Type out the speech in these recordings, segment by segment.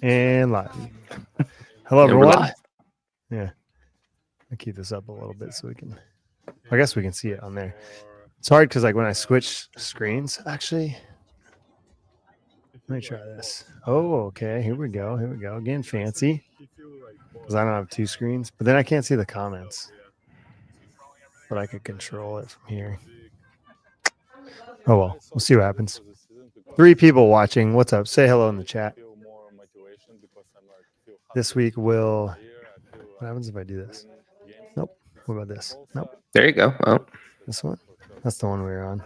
And live. Hello, everyone. Yeah. I'll keep this up a little bit so we can, I guess we can see it on there. It's hard because like when I switch screens, actually, let me try this. Oh, okay. Here we go. Here we go. Getting fancy because I don't have two screens, but then I can't see the comments. But I could control it from here. Oh, well, we'll see what happens. 3 people watching. What's up? Say hello in the chat. This week will, what happens if I do this? Nope. What about this? Nope. There you go. Oh, This one? That's the one we were on.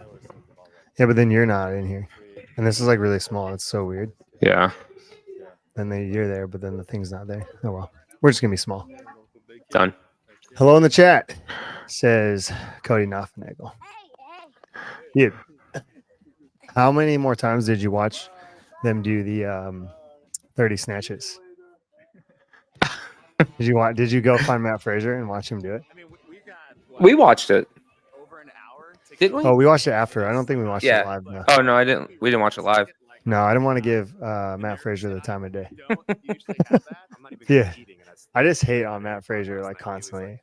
Yeah, but then you're not in here. And this is like really small. It's so weird. yeah. And then you're there, but then the thing's not there. Oh, well. We're just going to be small. Done. Hello in the chat, says Cody Knopfnagel. Dude, how many more times did you watch them do the 30 snatches? Did you go find Matt Frazier and watch him do it? We watched it. Didn't we? Oh, we watched it after. I don't think we watched it live. No. Oh no, I didn't. We didn't watch it live. No, I didn't want to give Matt Frazier the time of day. Yeah, I just hate on Matt Frazier like constantly.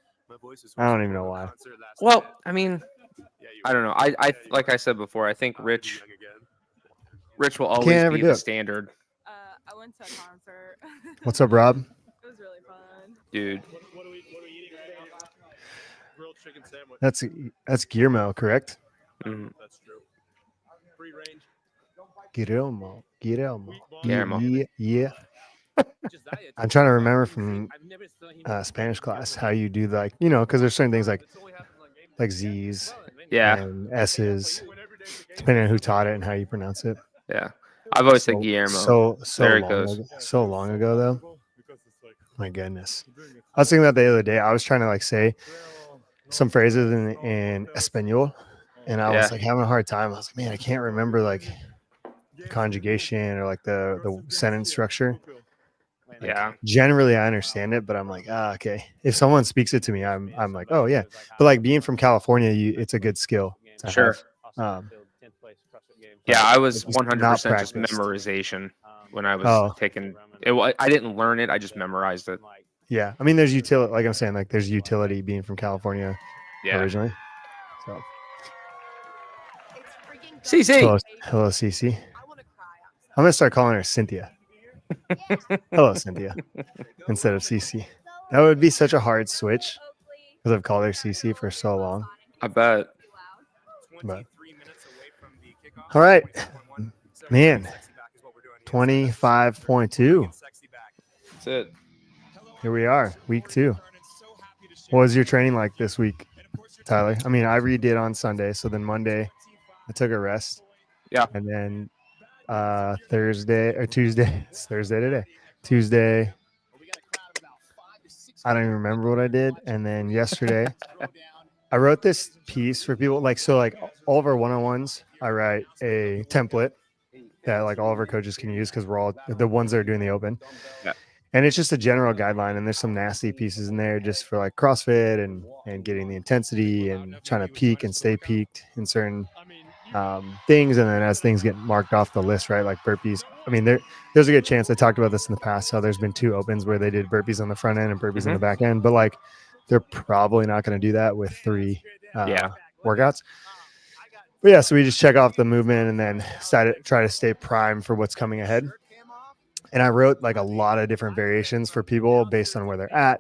I don't even know why. Well, I mean, I don't know. I like I said before, I think Rich will always be the standard. I went to a concert. What's up, Rob? It was really fun. Dude. What are we eating right now? Grilled chicken sandwich. That's Guillermo, correct? Mm. That's true. Free range. Guillermo. Guillermo. Yeah. I'm trying to remember from Spanish class how you do like, you know, because there's certain things like Z's and S's, depending on who taught it and how you pronounce it. Yeah. I've always said Guillermo. So long ago, though. My goodness. I was thinking about the other day. I was trying to like say some phrases in Espanol, and I was like having a hard time. I was like, man, I can't remember like the conjugation or like the sentence structure. Yeah. Generally, I understand it, but I'm like, okay. If someone speaks it to me, I'm like, oh yeah. But like being from California, it's a good skill. Sure. Yeah, I was 100% just memorization when I was taking it. I didn't learn it. I just memorized it. Yeah. I mean, there's utility, like I'm saying, like there's utility being from California originally. So. CC. Hello, CC. I'm going to start calling her Cynthia. Hello, Cynthia. Instead of CC. That would be such a hard switch because I've called her CC for so long. I bet. But. All right, man. 25.2. That's it. Here we are, week 2. What was your training like this week, Tyler? I mean, I redid on Sunday, so then Monday I took a rest. Yeah. And then Tuesday, it's Thursday today. Tuesday, I don't even remember what I did. And then yesterday, I wrote this piece for people like all of our one-on-ones. I write a template that like all of our coaches can use because we're all the ones that are doing the open. Yeah. And it's just a general guideline. And there's some nasty pieces in there just for like CrossFit and getting the intensity and trying to peak and stay peaked in certain things. And then as things get marked off the list, right? Like burpees. I mean, there's a good chance I talked about this in the past. How there's been 2 opens where they did burpees on the front end and burpees on the back end, but like they're probably not going to do that with 3 workouts. But yeah, so we just check off the movement and then try to stay primed for what's coming ahead. And I wrote like a lot of different variations for people based on where they're at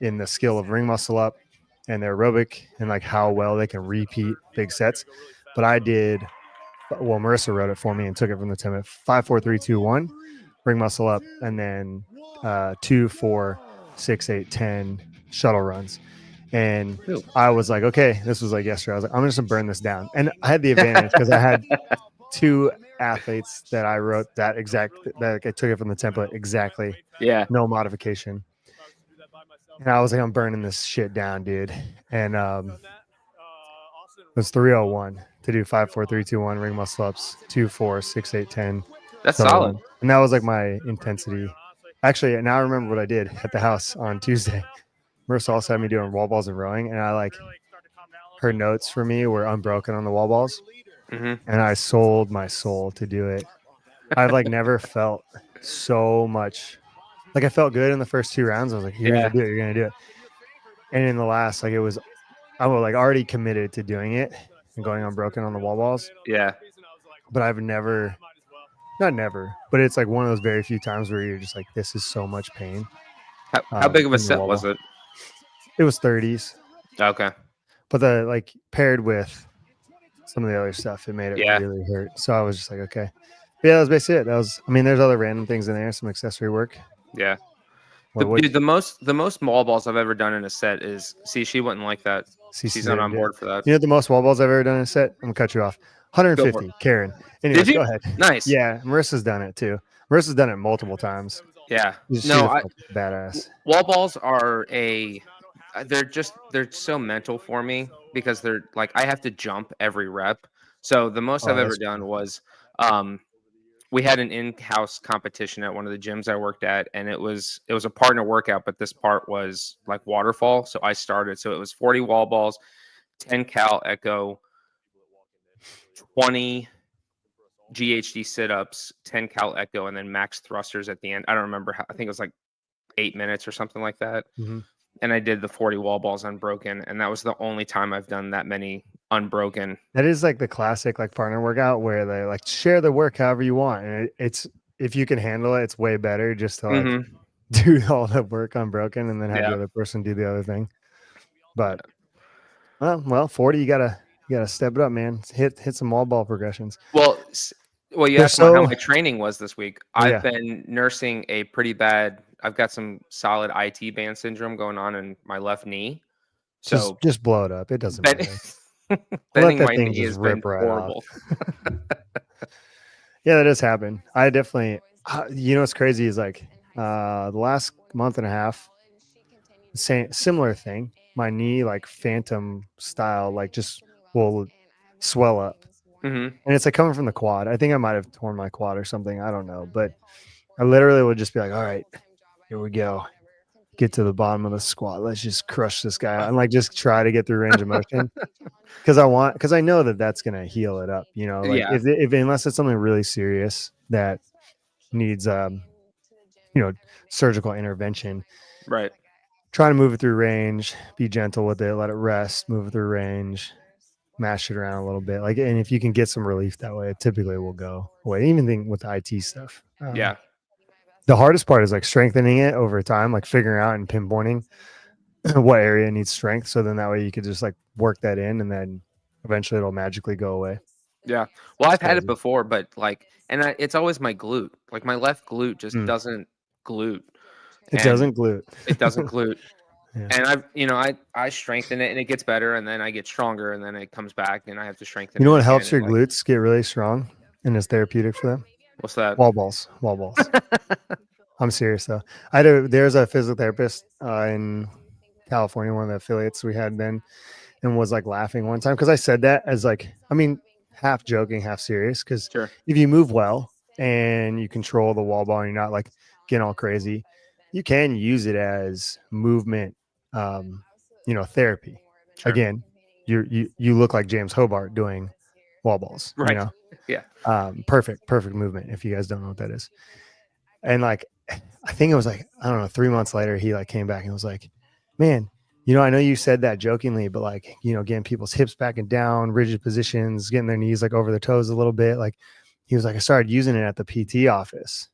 in the skill of ring muscle up and their aerobic and like how well they can repeat big sets. But Marissa wrote it for me and took it from the template 5, 4, 3, 2, 1, ring muscle up, and then 2, 4, 6, 8, 10 shuttle runs. And I was like, okay, this was like yesterday. I was like, I'm just gonna burn this down. And I had the advantage because I had 2 athletes that I wrote that I took it from the template exactly. Yeah. No modification. And I was like, I'm burning this shit down, dude. And it was 301 to do 5, 4, 3, 2, 1 ring muscle ups, 2, 4, 6, 8, 10. That's solid. And that was like my intensity. Actually, now I remember what I did at the house on Tuesday. Marissa also had me doing wall balls and rowing, and her notes for me were unbroken on the wall balls. and I sold my soul to do it. I've like never felt so much. Like I felt good in the first 2 rounds. I was like, "You're Yeah. gonna do it. You're gonna do it." And in the last, like I was like already committed to doing it and going unbroken on the wall balls. Yeah. But I've never, not never, but it's like one of those very few times where you're just like, "This is so much pain." How big of a in the set wall was ball. it? It was 30s, Okay. but the like paired with some of the other stuff, it made it Yeah. really hurt. So I was just like, okay. But yeah, that was basically it. That was, I mean, there's other random things in there, some accessory work. Yeah. What Dude, the most wall balls I've ever done in a set is she wouldn't like that. CC She's not on did. board for that. You know the most wall balls I've ever done in a set? I'm gonna cut you off. Go for 150, Karen. Anyways, Did you? go ahead. Nice. Yeah, Marissa's done it too. Marissa's done it multiple times. Yeah. She's No, a fucking badass. wall balls are they're so mental for me because they're like I have to jump every rep. So the most Oh, I've ever that's done cool. was we had an in-house competition at one of the gyms I worked at, and it was a partner workout, but this part was like waterfall. So I started. So it was 40 wall balls, 10 cal echo, 20 GHD sit-ups, 10 cal echo, and then max thrusters at the end. I don't remember how. I think it was like 8 minutes or something like that. Mm-hmm. And I did the 40 wall balls unbroken, and that was the only time I've done that many unbroken. That is like the classic like partner workout where they like share the work however you want, and it's if you can handle it, it's way better just to like do all the work unbroken and then have the other person do the other thing. But well, 40, you gotta step it up, man. Hit some wall ball progressions. Well, you asked me how my training was this week. I've been nursing a pretty bad. I've got some solid IT band syndrome going on in my left knee. So just blow it up. It doesn't matter. Bending my knee has been horrible. Yeah, that does happen. I definitely. You know what's crazy is like the last month and a half, similar thing. My knee like phantom style, like just will swell up. Mm-hmm. And it's like coming from the quad. I think I might have torn my quad or something. I don't know. But I literally would just be like, all right, here we go. Get to the bottom of the squat. Let's just crush this guy out and like just try to get through range of motion. Because I know that that's going to heal it up. You know, like if unless it's something really serious that needs, surgical intervention. Right. Try to move it through range, be gentle with it, let it rest, move it through range, mash it around a little bit. Like, and if you can get some relief that way, it typically will go away. Even with the IT stuff. The hardest part is like strengthening it over time, like figuring out and pinpointing what area needs strength. So then that way you could just like work that in and then eventually it'll magically go away. Yeah. Well, I've had it before, but like, and it's always my glute. Like my left glute just doesn't glute. It doesn't glute. It doesn't glute. Yeah. And I strengthen it and it gets better and then I get stronger and then it comes back and I have to strengthen it. You know what helps your glutes get really strong and is therapeutic for them? What's that? Wall balls. I'm serious though. There's a physical therapist in California, one of the affiliates we had then, and was like laughing one time because I said that as like, I mean, half joking, half serious. Because if you move well and you control the wall ball and you're not like getting all crazy, you can use it as movement, therapy. Sure. Again, you look like James Hobart doing wall balls, right? You know? Yeah. Perfect movement. If you guys don't know what that is, and like, I think it was like, I don't know, 3 months later, he like came back and was like, man, I know you said that jokingly, but like, getting people's hips back and down, rigid positions, getting their knees like over their toes a little bit. Like he was like, I started using it at the PT office,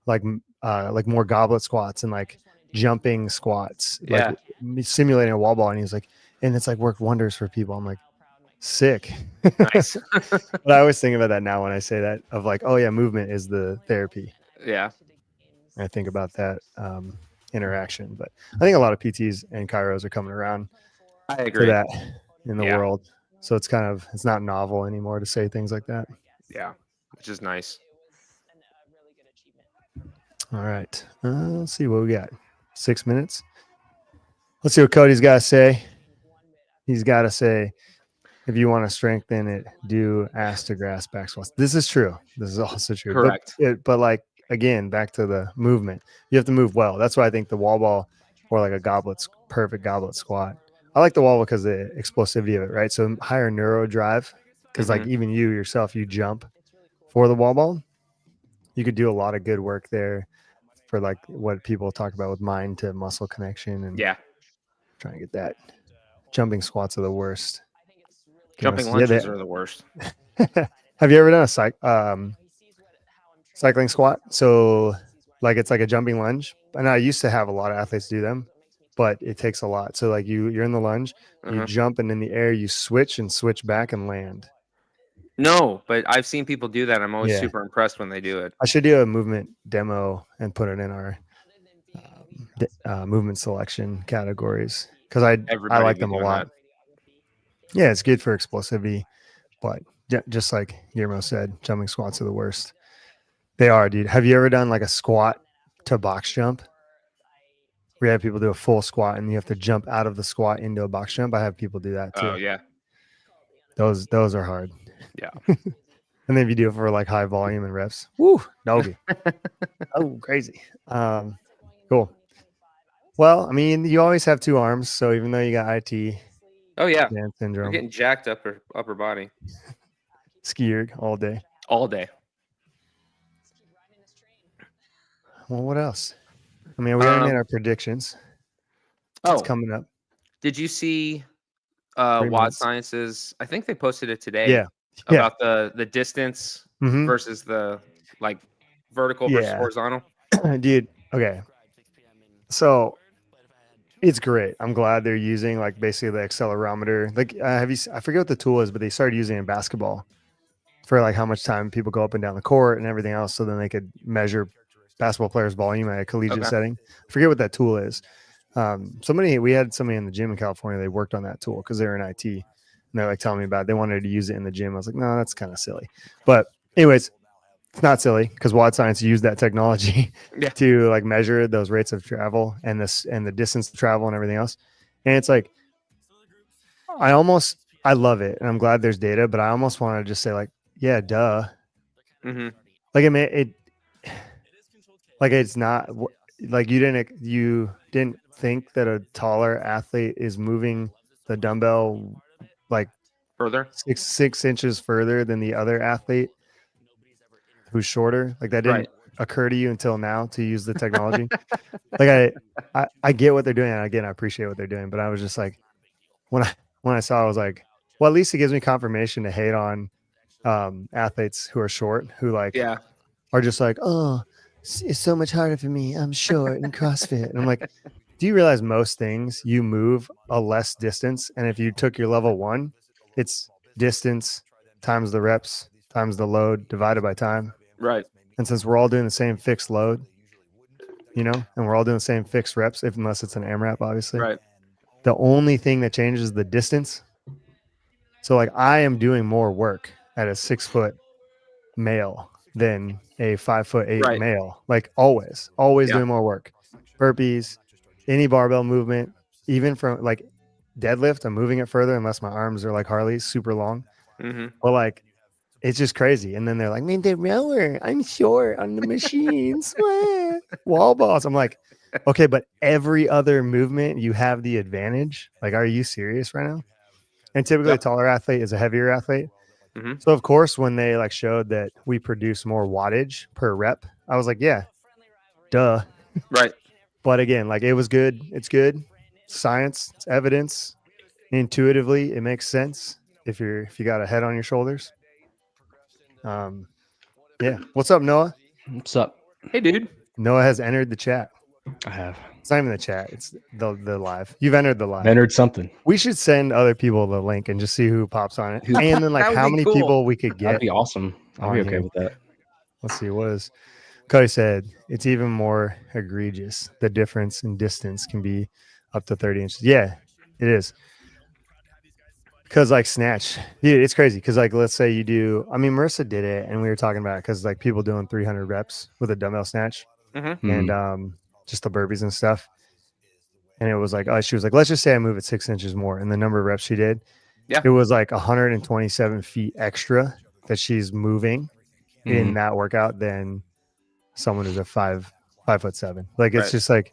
like more goblet squats and like jumping squats, like simulating a wall ball. And he was like, and it's like worked wonders for people. I'm like, sick. Nice. But I always think about that now when I say that of like, oh yeah, movement is the therapy. Yeah. I think about that interaction, but I think a lot of PTs and chiros are coming around to that in the world. So it's not novel anymore to say things like that. Yeah. Which is nice. All right. Let's see what we got. 6 minutes. Let's see what Cody's got to say. He's got to say, if you want to strengthen it, do ass to grass back squats. This is true. This is also true. Correct. But like, again, back to the movement. You have to move well. That's why I think the wall ball or like a perfect goblet squat. I like the wall because of the explosivity of it, right? So higher neuro drive because like even you yourself, you jump for the wall ball. You could do a lot of good work there for like what people talk about with mind to muscle connection and Yeah. trying to get that. Jumping squats are the worst. Jumping Yeah, lunges are the worst. have you ever done a cycling squat? So like it's like a jumping lunge. And I used to have a lot of athletes do them, but it takes a lot. So like you're in the lunge, you jump, and in the air you switch and switch back and land. No, but I've seen people do that. I'm always Yeah. super impressed when they do it. I should do a movement demo and put it in our movement selection categories because I Everybody like be them a doing lot. that. Yeah, it's good for explosivity, but just like Guillermo said, jumping squats are the worst. They are, dude. Have you ever done like a squat to box jump? We have people do a full squat and you have to jump out of the squat into a box jump. I have people do that too. Oh yeah. Those are hard. Yeah. And then if you do it for like high volume and reps, woo, doggy. Oh, crazy. Cool. Well, I mean, you always have two arms, so even though you got IT, Oh yeah. Down We're syndrome, getting jacked upper body skier all day. all day. Well, what else? I mean, we already made our predictions. It's Oh, coming up. did you see 3 Watt months. Sciences? I think they posted it today. Yeah. About the distance Mhm. versus the like vertical versus Yeah. horizontal. Dude, okay. So it's great. I'm glad they're using like basically the accelerometer. Like, I forget what the tool is, but they started using it in basketball for like how much time people go up and down the court and everything else. So then they could measure basketball players' volume at a collegiate Okay. setting. I forget what that tool is. We had somebody in the gym in California. They worked on that tool because they're in IT, and they're like telling me about it. They wanted to use it in the gym. I was like, no, that's kind of silly. But anyways, it's not silly because Watt Science used that technology Yeah. to like measure those rates of travel and the distance to travel and everything else. And it's like, I love it, and I'm glad there's data, but I almost want to just say like, yeah, duh. Mm-hmm. Like like it's not like you didn't think that a taller athlete is moving the dumbbell like Further. 6 inches further than the other athlete who's shorter. Like that didn't occur to you until now to use the technology. Like I get what they're doing, and again I appreciate what they're doing, but I was just like when I saw it, I was like, well, at least it gives me confirmation to hate on athletes who are short, who like are just like, oh, it's so much harder for me, I'm short in CrossFit. And I'm like, do you realize most things you move a less distance, and if you took your level 1, it's distance times the reps times the load divided by time. Right. And since we're all doing the same fixed load, and we're all doing the same fixed reps, unless it's an AMRAP, obviously. Right. The only thing that changes is the distance. So like I am doing more work at a 6-foot male than a 5'8" male. Like always doing more work. Burpees, any barbell movement, even from like deadlift, I'm moving it further unless my arms are like Harley's super long. Mm-hmm. But like it's just crazy. And then they're like, man, they're rower. I'm short on the machines. Wall balls. I'm like, okay, but every other movement you have the advantage. Like, are you serious right now? And typically a taller athlete is a heavier athlete. Mm-hmm. So of course, when they like showed that we produce more wattage per rep, I was like, yeah, duh. Right. But again, like it was good. It's good. Science, it's evidence. Intuitively, it makes sense if you got a head on your shoulders. Yeah. What's up, Noah? What's up? Hey, dude. Noah has entered the chat. I have It's not even the chat. It's the live. You've entered the live. entered something. We should send other people the link and just see who pops on it. And then like That would how be many cool. people we could That'd get. be awesome. I'll be on okay here. with that. Let's see. What is Cody said? It's even more egregious. The difference in distance can be up to 30 inches. Yeah, it is. Because like snatch, dude, it's crazy. Because like let's say you do. I mean, Marissa did it, and we were talking about it because like people doing 300 reps with a dumbbell snatch, Mm-hmm. and just the burpees and stuff. And it was like, she was like, let's just say I move it 6 inches more, and the number of reps she did, it was like 127 feet extra that she's moving in that workout than someone who's a 5'7". Like it's just like.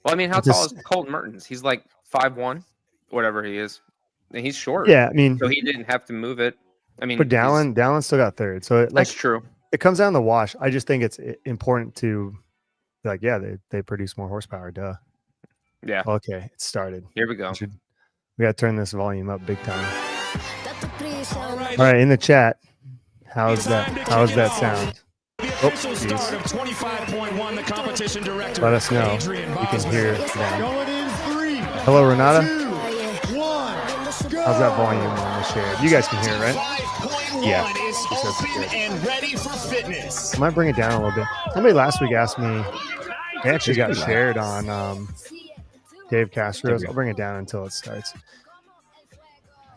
Well, I mean, how tall is Colton Mertens? He's like 5'1", whatever he is, and he's short. Yeah, I mean, so he didn't have to move it. I mean, But Dallin still got third. So that's true. it comes down to the wash. I just think it's important to like, yeah, they produce more horsepower. Duh. Yeah. Okay, it started. Here we go. We got to turn this volume up big time. All right, in the chat, how's that sound? Oh, geez. Let us know. You can hear it now. Hello, Renata. How's that volume on the share? You guys can hear it, right? Yeah. And ready for fitness. I might bring it down a little bit. Somebody last week asked me. It actually got shared on Dave Castro's. I'll bring it down until it starts.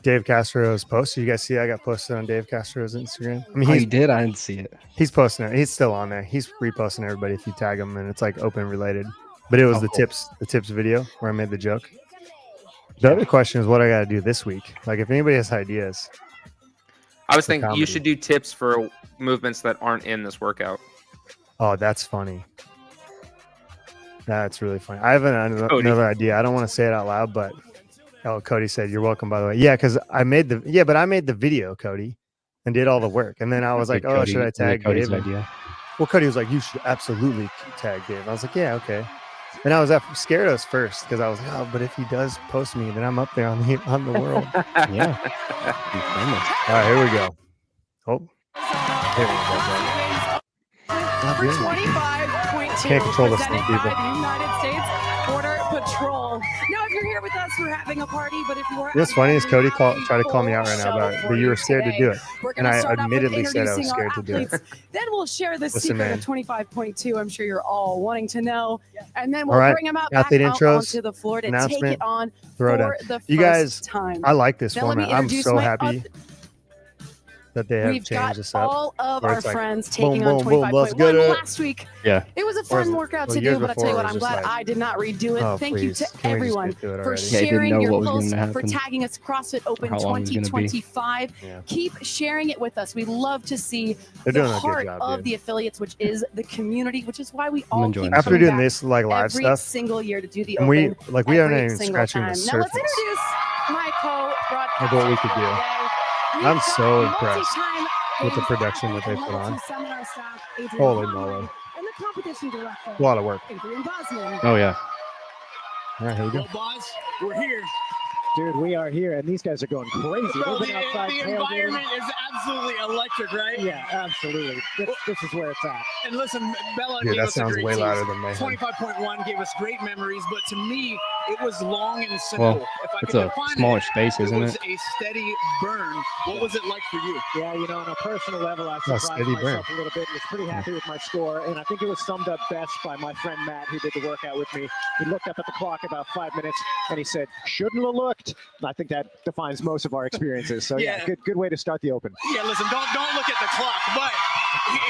Dave Castro's post. You guys see I got posted on Dave Castro's Instagram? I mean, He did. I didn't see it. He's posting it. He's still on there. He's reposting everybody if you tag him, and it's like open related. But it was the tips video where I made the joke. The other question is what I got to do this week. Like if anybody has ideas. I was thinking you should do tips for movements that aren't in this workout. Oh, that's funny. That's really funny. I have another idea. I don't want to say it out loud, but Cody said you're welcome. By the way, yeah, because I made the video, Cody, and did all the work, and then I was like, oh, should I tag Dave? Idea. Well, Cody was like, you should absolutely tag Dave. I was like, yeah, okay. And I was scared of us first because I was like, oh, but if he does post me, then I'm up there on the world. Yeah. All right, here we go. Oh, here we go. 25.2. Can't control this thing, people. United States Border Patrol. Now, if you're here with us, we're having a party. But if you were, what's funny is Cody tried to call me out right now about it, but you were scared to do it, and I admittedly said I was scared to do it. Then we'll share the secret man. of 25.2. I'm sure you're all wanting to know, and then we'll bring them out back athlete out intros, onto the floor to take it on throw for down. the first You guys, time. I like this Now, let me format. I'm introduce so my happy that they have We've changed got this up. all of where our it's like, friends boom, taking boom, on boom, let's 25.1 get it. last week. Yeah. It was a fun workout to years do, but I'll tell you before what, it I'm was glad just like, I did not redo it. oh, Thank you to please, can we just everyone get to it for already? Yeah, I didn't sharing know your what was posts, gonna for happen. tagging us CrossFit Open How long it was gonna be. 2025. Yeah. Keep sharing it with us. We love to see They're the doing a good heart job, of dude. the affiliates, which is the community, which is why we all enjoying keep it. After coming doing back this like live every stuff, single year to do the and Open. we aren't every even single scratching time. the Now let's surface introduce my co-broadcaster of what we could do. today. We've I'm got so impressed multi-time with the games production that athlete they and put on. level 2 seminar staff, Adrian Holy Conway, moly. and the competition director, A lot of work. Adrian Bosman. Oh yeah. All right, here we go. Well, boss, we're here. Dude, we are here, and these guys are going crazy. Bro, They've the been outside tailgating. environment is absolutely electric, right? Yeah, absolutely. This is where it's at. And listen, Bella Dude, gave that us a sounds great way tease. louder than Mayhem. 25.1 gave us great memories, but to me, it was long and simple. Well, if I it's could a define smaller it, space, isn't was it? a steady burn. What was it like for you? Yeah, you know, on a personal level, I surprised steady myself a little bit and was pretty happy with my score. And I think it was summed up best by my friend Matt, who did the workout with me. He looked up at the clock about 5 minutes, and he said, "Shouldn't have looked." And I think that defines most of our experiences. So yeah, good way to start the Open. Yeah, listen, don't look at the clock, but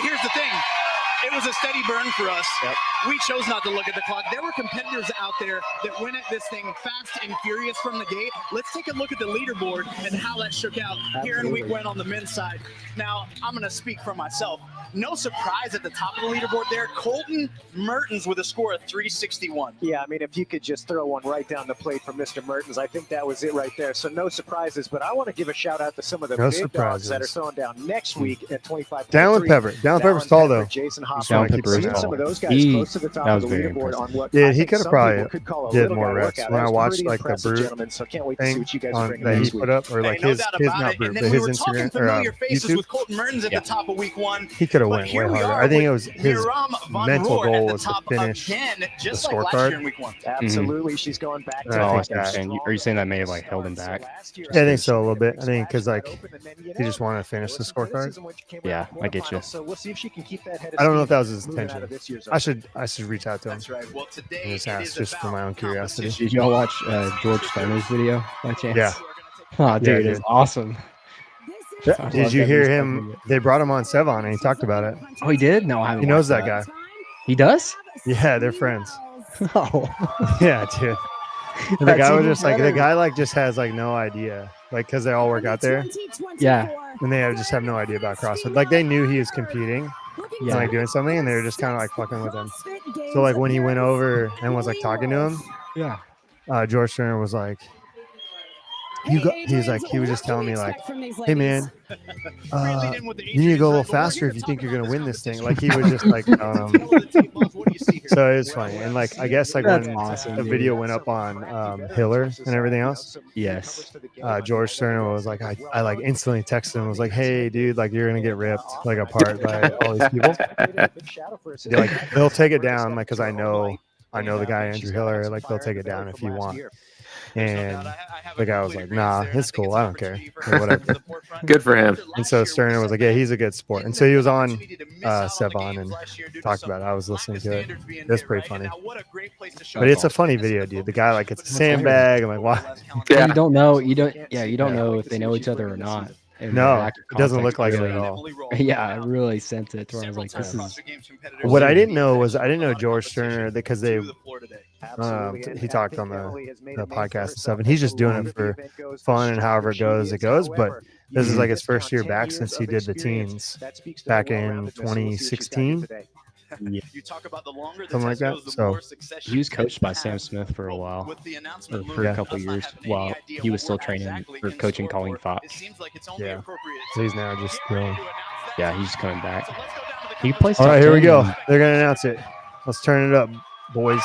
here's the thing. It was a steady burn for us. Yep. We chose not to look at the clock. There were competitors out there that went at this thing fast and furious from the gate. Let's take a look at the leaderboard and how that shook out here in week one on the men's side. Now, I'm going to speak for myself. No surprise at the top of the leaderboard there, Colton Mertens with a score of 361. Yeah, I mean, if you could just throw one right down the plate from Mr. Mertens, I think that was it right there. So no surprises, but I want to give a shout out to some of the big dogs that are throwing down next week at 25. Dallin Pepper. Dallin Pepper's tall, though. Jason Dallin Pepper is seeing tall. some of those guys close to the top of the leaderboard on what Yeah, I he think could have some probably people could call a did little more guy reps. workout. When That I was watched pretty like the impressive, brute gentlemen, so can't wait to see thing what you guys are bringing that he next week. put up, or like Hey, no his doubt his about not it. brute, And then but we his were talking Instagram or familiar faces YouTube. with Colton Mertens at the top of week one. He could have But went way here we harder. are I think it with was his Miram Van mental Roor goal at the was to top finish again, just the like last scorecard. year in week one. Absolutely, she's going back to Oh, I I think that- Are you saying that may have like held him back? Yeah, I think so a little bit. I think because like he just wanted to finish the scorecard. Yeah, I get you. So we'll see if she can keep that head I don't know if that was his moving out intention. of this year's I should reach out to him. That's right. Well, today And just it ask is just for my own about curiosity. competition. Did y'all watch George Stoner's video by chance? Yeah. Oh, dude, Yeah, it's dude. awesome. I Did love you that hear he's him? talking They brought him on Sevon and he talked about it. Oh, he did? No, I haven't. He knows watched that guy. He does? Yeah, they're friends. Oh, Yeah, dude. And the That's guy was even just like the better. guy like just has like no idea, like because they all work out there yeah. and they just have no idea about CrossFit. Like they knew he was competing and Yeah. like doing something, and they were just kind of like fucking with him. So like when he went over and was like talking to him, Yeah. George Turner was like, he was just telling me like, hey man, you need to go a little faster if you think you're gonna win this thing. Like he was just like, so it was funny. And like I guess like That's when awesome, the dude. video went up on Hiller and everything else, Yes. George Sterner was like, I like instantly texted him, was like, hey dude, like you're gonna get ripped like apart by all these people. Like they'll take it down, like because I know the guy Andrew Hiller, like they'll take it down if you want. And the guy was like, nah, it's cool, I don't care, or whatever. Good for him. And so Sterner was like, yeah, he's a good sport. And so he was on Sevon and talked about it. I was listening to it. It's pretty funny. But it's a funny video, dude. The guy like gets a sandbag and like, why? Yeah. You don't know. You don't know if they know each other or not. And No, the lack of it doesn't look like context it at really- all. Yeah, I really sent it to where I was like, this is. What I didn't know was I didn't know George Sterner because they he talked on the podcast and stuff, and he's just doing it for fun and however it goes, it goes. But this is like his first year back since he did the teens back in 2016. Yeah. Something like that. So He was coached by Sam Smith for a while, or for a couple of years, while he was still training or coaching Colleen Fox. yeah, so he's now just doing. Yeah, he's coming back. He plays. All top right, here we 10 go. and- They're gonna announce it. Let's turn it up, boys.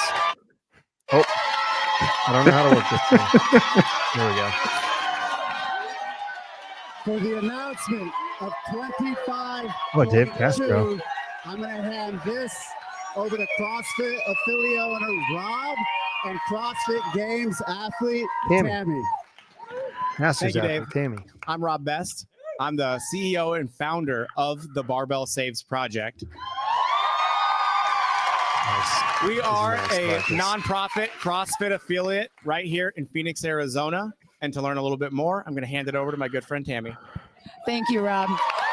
Oh, I don't know how to work this thing. There we go. For the announcement of 25. Oh, Dave Castro. I'm going to hand this over to CrossFit affiliate owner Rob and CrossFit Games athlete Tammy. Masters Thank you, athlete, Dave. Tammy. I'm Rob Best. I'm the CEO and founder of the Barbell Saves Project. Nice. We are nice a practice. nonprofit CrossFit affiliate right here in Phoenix, Arizona. And to learn a little bit more, I'm going to hand it over to my good friend Tammy. Thank you, Rob.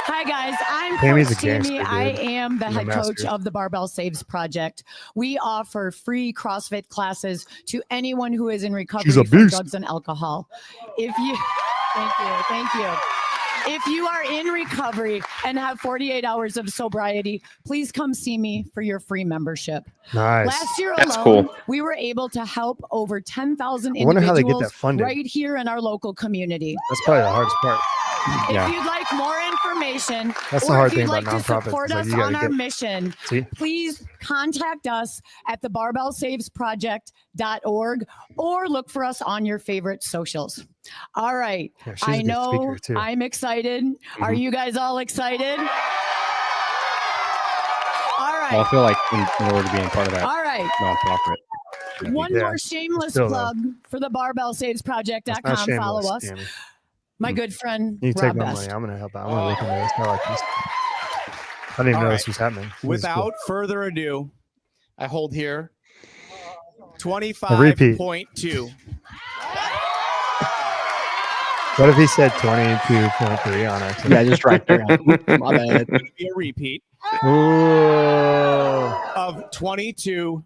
Hi, guys. I'm Tammy's Coach a gangster, Tammy. I dude. am the She's a head coach master. of the Barbell Saves Project. We offer free CrossFit classes to anyone who is in recovery She's a from beast. drugs and alcohol. If you, thank you. If you are in recovery and have 48 hours of sobriety, please come see me for your free membership. Nice. Last year That's alone, cool. we were able to help over 10,000 I wonder how they get individuals that funded. right here in our local community. That's probably the hardest part. Yeah. If you'd like more information, That's the or hard if you'd thing like about to nonprofits. support is, like, us you gotta on our get- mission, See? please contact us at the barbellsavesproject.org or look for us on your favorite socials. All right. Yeah, she's a I good know speaker, too. I'm excited. Are you guys all excited? All Well, I right. feel like in order to be a part of that All right. nonprofit. One Yeah, more shameless still, though. plug for the That's not barbellsavesproject.com. Follow shameless, us. Tammy. My good friend, You take Rob my Best. money. I'm gonna help out. I'm gonna look into this. I like this. I didn't even All know right. this was happening. This is Without further ado, I hold here A repeat. 25.2. Cool. What if he said 22.3 on accident? Yeah, just right there. My bad. Going to be a repeat Ooh. of 22.3.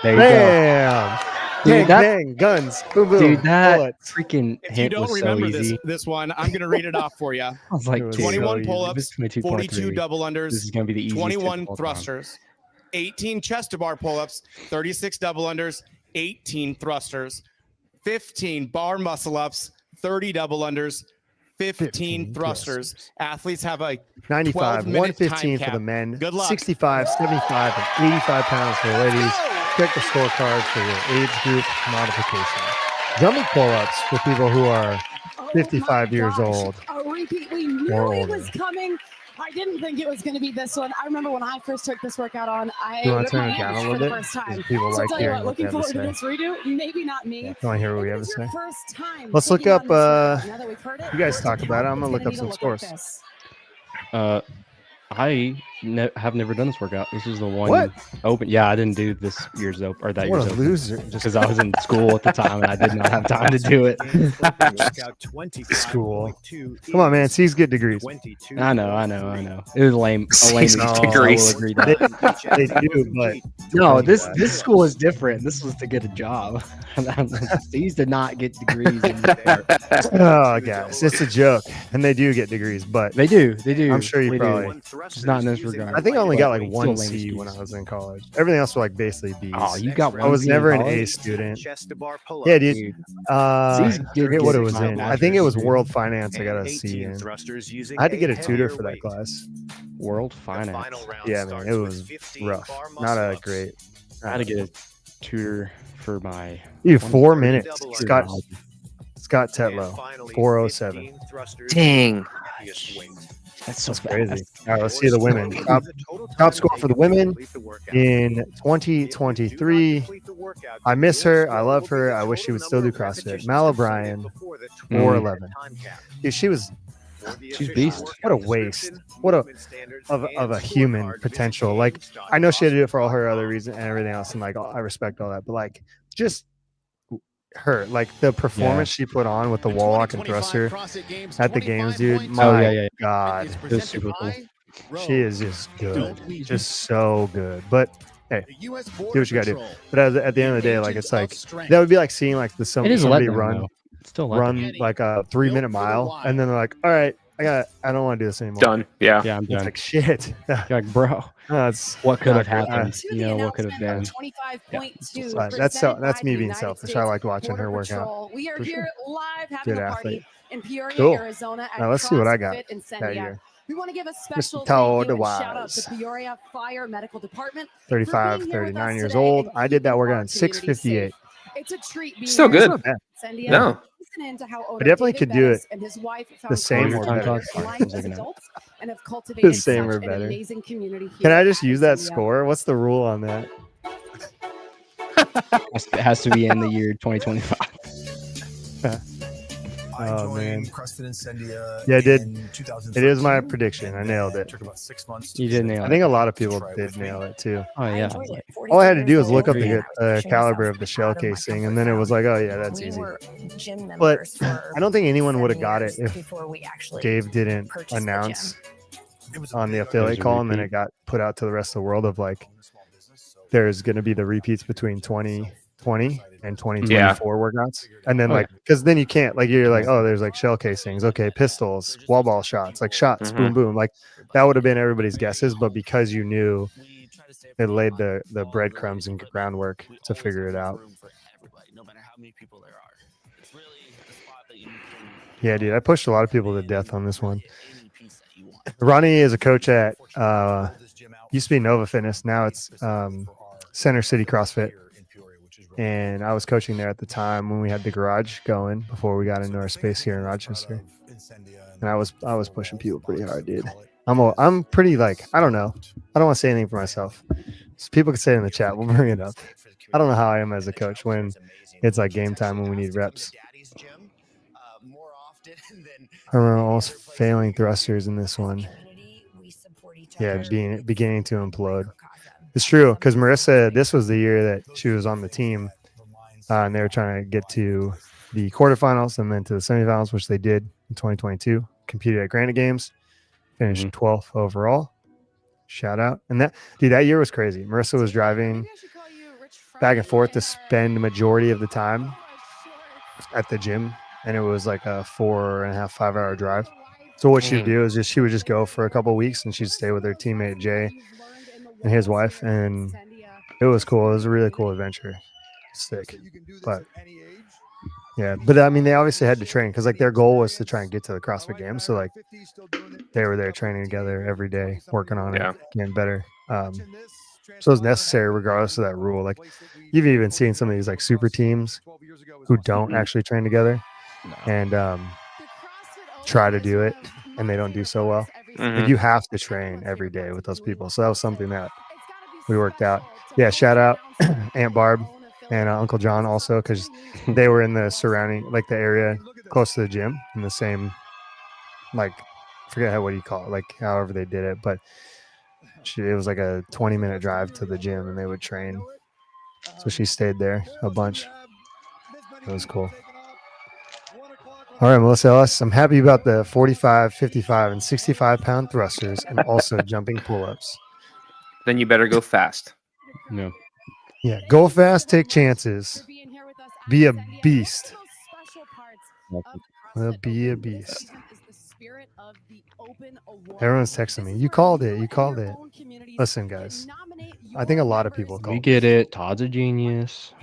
There you go. Bam. Dude, Bang, that- bang, guns. Boom, boom. Dude, that bullets. freaking If you hint don't was so remember this easy. this one, I'm going to read it off for you. I was like, It was dude, 21 easy. pull-ups, this is 22.3. 42 double unders, This is going to be the easiest. 21 hit of all time. thrusters, 18 chest to bar pull-ups, 36 double unders, 18 thrusters, 15 bar muscle ups, 30 double unders, 15 15 thrusters. Athletes have a 95, 12-minute 115 time for the cap. men, Good luck. 65, 75, and 85 pounds for the ladies. Check the scorecards for your age group modification. Jumping pull-ups for people who are 55 years old. A repeat. We knew or it older. was coming. I didn't think it was going to be this one. I remember when I first took this workout on, I You wanna ripped turn my it down a hands little for the bit? first time. People So like tell you hearing what, what looking they have to forward to say. this redo. Maybe not me. You want to hear what we If have it to was your say? first time Let's look taking on up, this workout, now that we've heard it, you guys to talk about it. I'm count, gonna it's look up need some to scores. like this. I have never done this workout. This is the one What? open. Yeah, I didn't do this year's open or that What year's a open loser. Just because I was in school at the time and I did not have time to do it. school. Come on, man. C's get degrees. I know. It was lame. A lame Six excuse. degrees. I will agree that. They do, but No, this school is different. This was to get a job. These did not get degrees. In this part. oh, guys, it's a joke, and they do get degrees, but They do. I'm sure you We do. probably Just not in this regardless. I think I only got like Still one lame C excuse. when I was in college. Everything else were like basically B's. Oh, you got one I was C in never an A college? student. Chest to bar pull-ups. Yeah, dude. Dude. I C's good forget what to it was my in. I think it was bachelor's World Finance. I got a C 18 in. thrusters using I had to get a heavier tutor for that weight. class. World The finance. final round Yeah, man, starts it with was 15 rough. bar Not a muscle-ups. great. I had to get a tutor for my Dude, 4 30 minutes. double Scott unders. And Tetlow, finally, 407. 15 thrusters Dang. using heaviest weight. That's so That's crazy. fast. All right, let's see the women. Top score for the women in 2023. I miss her. I love her. I wish she would still do CrossFit. Mal O'Brien, 411. Dude, she's beast. what a waste. What a human potential. Like, I know she had to do it for all her other reasons and everything else, and like I respect all that, but like just her, like the performance she put on with the wall walk and thruster at the games, dude. My God, It was super cool. she is just good, just so good. But hey, do what you gotta do. But at the end of the day, like it's like that would be like seeing like It is a somebody letdown, run though. It's still a letdown. like a 3-minute mile, and then they're like, all right, I don't want to do this anymore. Done. Yeah. Yeah, I'm It's done. like shit. You're like, bro, That's what could have not good. happened? You know, what could have been? 25.2. That's me being selfish. I liked watching her work out. We are For here live having Good a athlete. party in Peoria, Cool. Arizona. At Now let's see what I got CrossFit in that Sandia. year. We want to give a special Todd thank you and shout out Wise. to Peoria Fire Medical Department. 35, for being here with 39 us years today old. and I did that keeping workout our in community 6:58. safe. It's a treat being Still here good. Not bad. Sandia. No. Listen in to how I owner definitely David could do Bettis it and his wife found the same comfort or in better. their Sorry, life I was as looking at it. adults and have cultivated The same such or an better. amazing community here Can I at just use that Sandia. score? What's the rule on that? It has to be in the year 2025. Oh man, CrossFit Incendia. Yeah, I did. In 2013, it is my prediction. I nailed it. Took about 6 months. to You did nail I it. think a lot of people did nail it too. Oh yeah. All I had to do was look up the caliber of the shell casing, and then it was like, oh yeah, that's easy. But I don't think anyone would have got it if Dave didn't announce on the affiliate call, and then it got put out to the rest of the world of like, there's going to be the repeats between 2020 and 2024 workouts, and then like, because then you can't like, you're like, oh, there's like shell casings, okay, pistols, wall ball shots, like shots, boom boom, like that would have been everybody's guesses, but because you knew, it laid the breadcrumbs and groundwork to figure it out. Yeah, dude, I pushed a lot of people to death on this one. Ronnie is a coach at used to be Nova Fitness, now it's Center City CrossFit, and I was coaching there at the time when we had the garage going before we got into our space here in Rochester, and I was pushing people pretty hard, dude. I'm pretty like, I don't know, I don't want to say anything for myself, so people can say it in the chat, we'll bring it up. I don't know how I am as a coach when it's like game time when we need reps. I remember almost failing thrusters in this one. Yeah, beginning to implode. It's true, because Marissa, this was the year that she was on the team, and they were trying to get to the quarterfinals and then to the semifinals, which they did in 2022. Competed at Granite Games, finished 12th overall. Shout out. And that year was crazy. Marissa was driving back and forth to spend the majority of the time at the gym, and it was like a 4.5, 5 hour drive. So what she'd do is she would just go for a couple of weeks, and she'd stay with her teammate Jay and his wife, and it was cool. It was a really cool adventure. Sick. But yeah, but I mean, they obviously had to train because like their goal was to try and get to the CrossFit Games. So like they were there training together every day, working on it, getting better. So it's necessary regardless of that rule. Like you've even seen some of these like super teams who don't actually train together and try to do it, and they don't do so well. Like you have to train every day with those people. So that was something that we worked out. Yeah, shout out Aunt Barb and Uncle John also, because they were in the surrounding, like the area close to the gym in the same, like, forget what you call it, like however they did it, but it was like a 20-minute drive to the gym, and they would train. So she stayed there a bunch. It was cool. All right, Melissa Ellis, I'm happy about the 45, 55, and 65-pound thrusters and also jumping pull-ups. Then you better go fast. No. Yeah, go fast, take chances. Be a beast. Be a beast. Everyone's texting me. You called it. You called it. Listen, guys. I think a lot of people called We get it. Todd's a genius.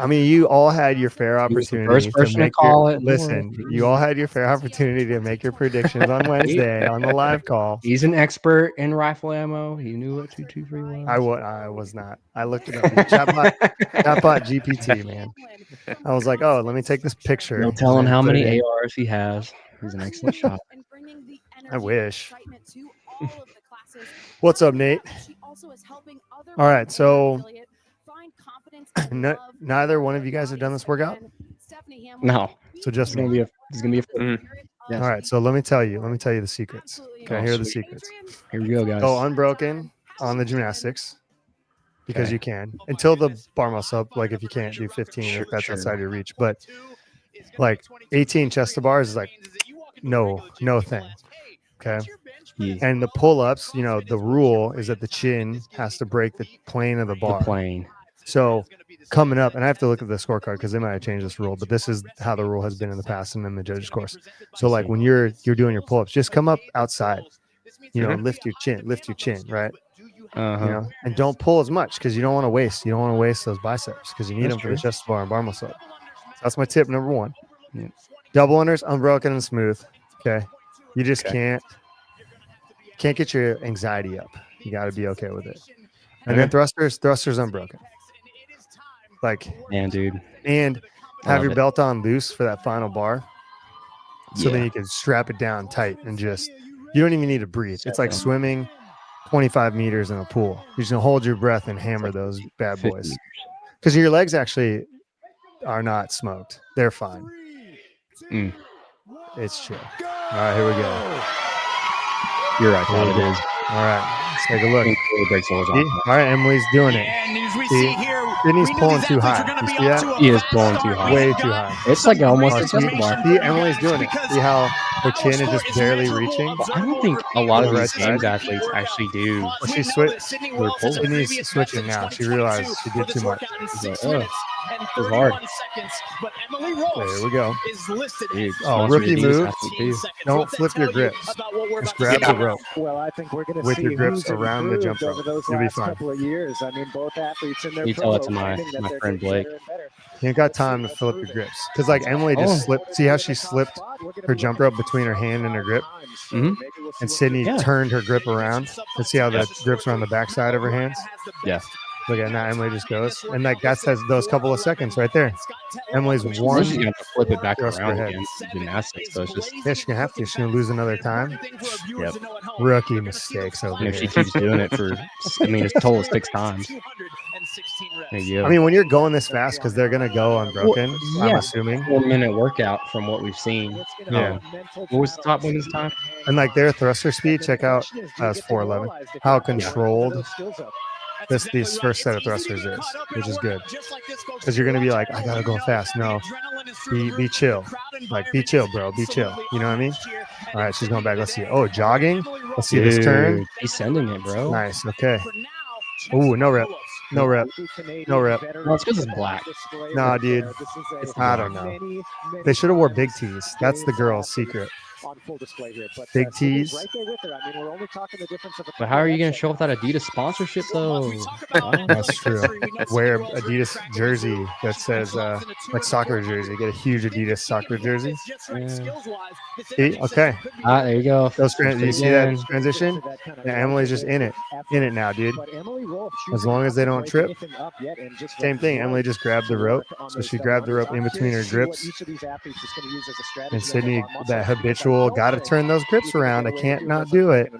I mean, you all had your fair He was the opportunity first person to make call your it. listen. You all had your fair opportunity to make your predictions on Wednesday on the live call. He's an expert in rifle ammo. He knew what 223 was. I was not. I looked it up. Chatbot GPT, man. I was like, oh, let me take this picture. No telling and how put it many in. ARs he has. He's an excellent shot. I wish. What's up, Nate? All right, so neither one of you guys have done this workout. No. So just It's gonna be a. Yes. All right, so let me tell you the secrets. Okay, Oh, here are the sweet. secrets. Here we go, guys. Go unbroken on the gymnastics because Okay. you can until the bar muscle up. Like if you can't do 15, Sure, if that's sure. outside your reach, but like 18 chest to bars is like no thing. Okay. Yeah. And the pull-ups, the rule is that the chin has to break the plane of the The bar. plane. So coming up, and I have to look at the scorecard because they might have changed this rule, but this is how the rule has been in the past and in the judges' course. So like when you're doing your pull-ups, just come up outside, lift your chin, right? And don't pull as much because you don't want to waste. You don't want to waste those biceps because you need them for the chest bar and bar muscle. So that's my tip number one. Yeah. Double unders, unbroken and smooth. Okay. You just can't get your anxiety up. You got to be okay with it. And then thrusters unbroken. Like, Man, dude. and have your belt on loose for that final bar. So then you can strap it down tight and just, you don't even need to breathe. It's like swimming 25 meters in a pool. You're just gonna hold your breath and hammer those bad boys. Because your legs actually are not smoked. They're fine. It's chill. All right, here we go. You're right, Todd, it is. All right, let's take a look. It breaks the horizontal. All right, Emily's doing it. And as we See? see here, Sydney's we knew pulling these too athletes high. were gonna You be see off that? to a He is fast pulling start. too high. Way We've too got high. It's like almost some a great chest bar. information See, for you Emily's guys doing it. because See how her chin is our just sport barely measurable, reaching? Well, I don't think a lot of The these right games side. athletes actually do. Well, she We know switched. that Sydney They're Wells is the pulling. Sydney's previous switching best in now. She 2022 realized she for did this too much. workout in She's 6 like, minutes and this is hard. 31 seconds. But Emily There Rolfe we go. is listed Dude, at sponsored rookie Adidas move. athlete too. 15 seconds. Don't What's that flip your tell you grips. about what we're Just about to grab see the now? rope. Well, I think we're going to With see your grips who's around the improved jump over rope. those You'll be last fine. couple of years. I mean, both athletes in their You pro tell it to finding my that they're friend getting Blake. better and better. You ain't got time to flip your grips. Because like Emily just slipped. See how she slipped her jump rope between her hand and her grip? Mhm. And Sydney turned her grip around. And see how the grips are on the backside of her hands? Yeah. Look at now Emily just goes. And like that says those couple of seconds right there. Emily's Then one she's gonna have to flip it back thrust per around head. again. Gymnastics, so it's just Yeah, she's gonna have to. She's gonna lose another time. Yep. Rookie mistakes over And if she here. keeps doing it for, I mean, it's a total of 6 times. There you go. I mean, when you're going this fast, because they're gonna go unbroken, I'm assuming. 4-minute workout from what we've seen. Yeah. What was the top women's time? And like their thruster speed, check out us 411. How controlled this first set of thrusters is, which is good. Because you're gonna be like, I gotta go fast. No, be chill. Like be chill, bro. Be chill. You know what I mean? All right, she's going back. Let's see. Oh, jogging. Let's see this turn. Dude, he's sending it, bro. Nice. Okay. Ooh, no rep. No rep. No rep. Well, it's because it's black. Nah, dude. I don't know. They should have wore big tees. That's the girl's secret. On full display here, but Big tees. right there with her. I mean, we're only talking the difference of a But how are you going to show off that Adidas sponsorship, though? That's true. Wear Adidas jersey that says like soccer jersey. Get a huge Adidas soccer jersey. See? Okay. There you go. Those you see that transition? Yeah, Emily's just in it now, dude. As long as they don't trip. Same thing. Emily just grabbed the rope, so she grabbed the rope in between her grips. And Sydney, that habitual, got to turn those grips around. I can't not do it. I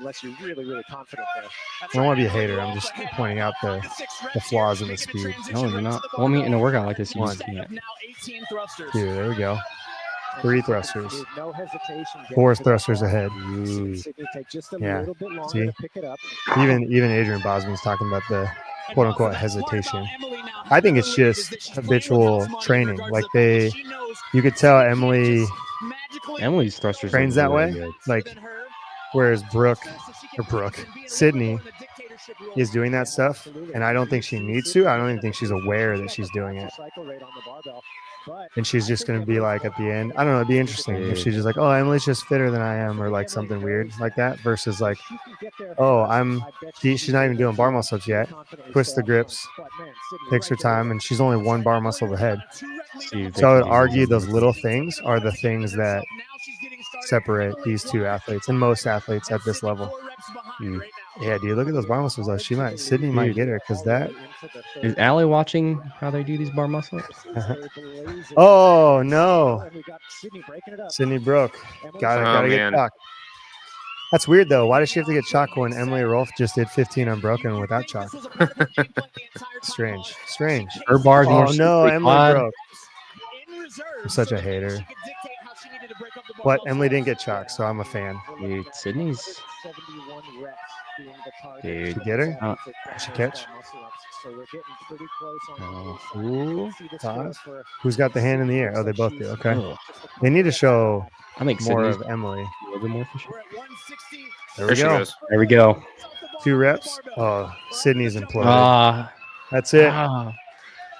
don't want to be a hater. I'm just pointing out the flaws in the speed. No, you're not. Well, I mean, in a workout like this, you just can't. Dude, there we go. 3 thrusters. 4 thrusters ahead. Yeah. See? Even Adrian Bosman's talking about the quote unquote hesitation. I think it's just habitual training. Like you could tell Emily's thrusters trains that way. good. Like Whereas Sydney is doing that stuff, and I don't think she needs to. I don't even think she's aware that she's doing it. And she's just going to be like at the end, I don't know, it'd be interesting if she's just like, oh, Emily's just fitter than I am, or like something weird like that, versus like, oh, she's not even doing bar muscle ups yet. Twists the grips, takes her time, and she's only one bar muscle ahead. So I would argue those little things are the things that separate these two athletes and most athletes at this level. Yeah, dude, look at those bar muscles though. Sydney might get her because that is Allie watching how they do these bar muscle ups. Oh no, Sydney broke. Gotta get chalk. That's weird though. Why does she have to get chalk when Emily Rolfe just did 15 unbroken without chalk? Strange. Her bar's more. Oh no, Emily broke. I'm such a hater. But Emily didn't get chalk, so I'm a fan. Dude, Sydney's. Did you get her? Did she catch? Ooh, 5. Who's got the hand in the air? Oh, they both do. Okay. They need to show more of Emily. A little bit more efficient. There we go. 2 reps. Oh, Sydney's imploded. That's it.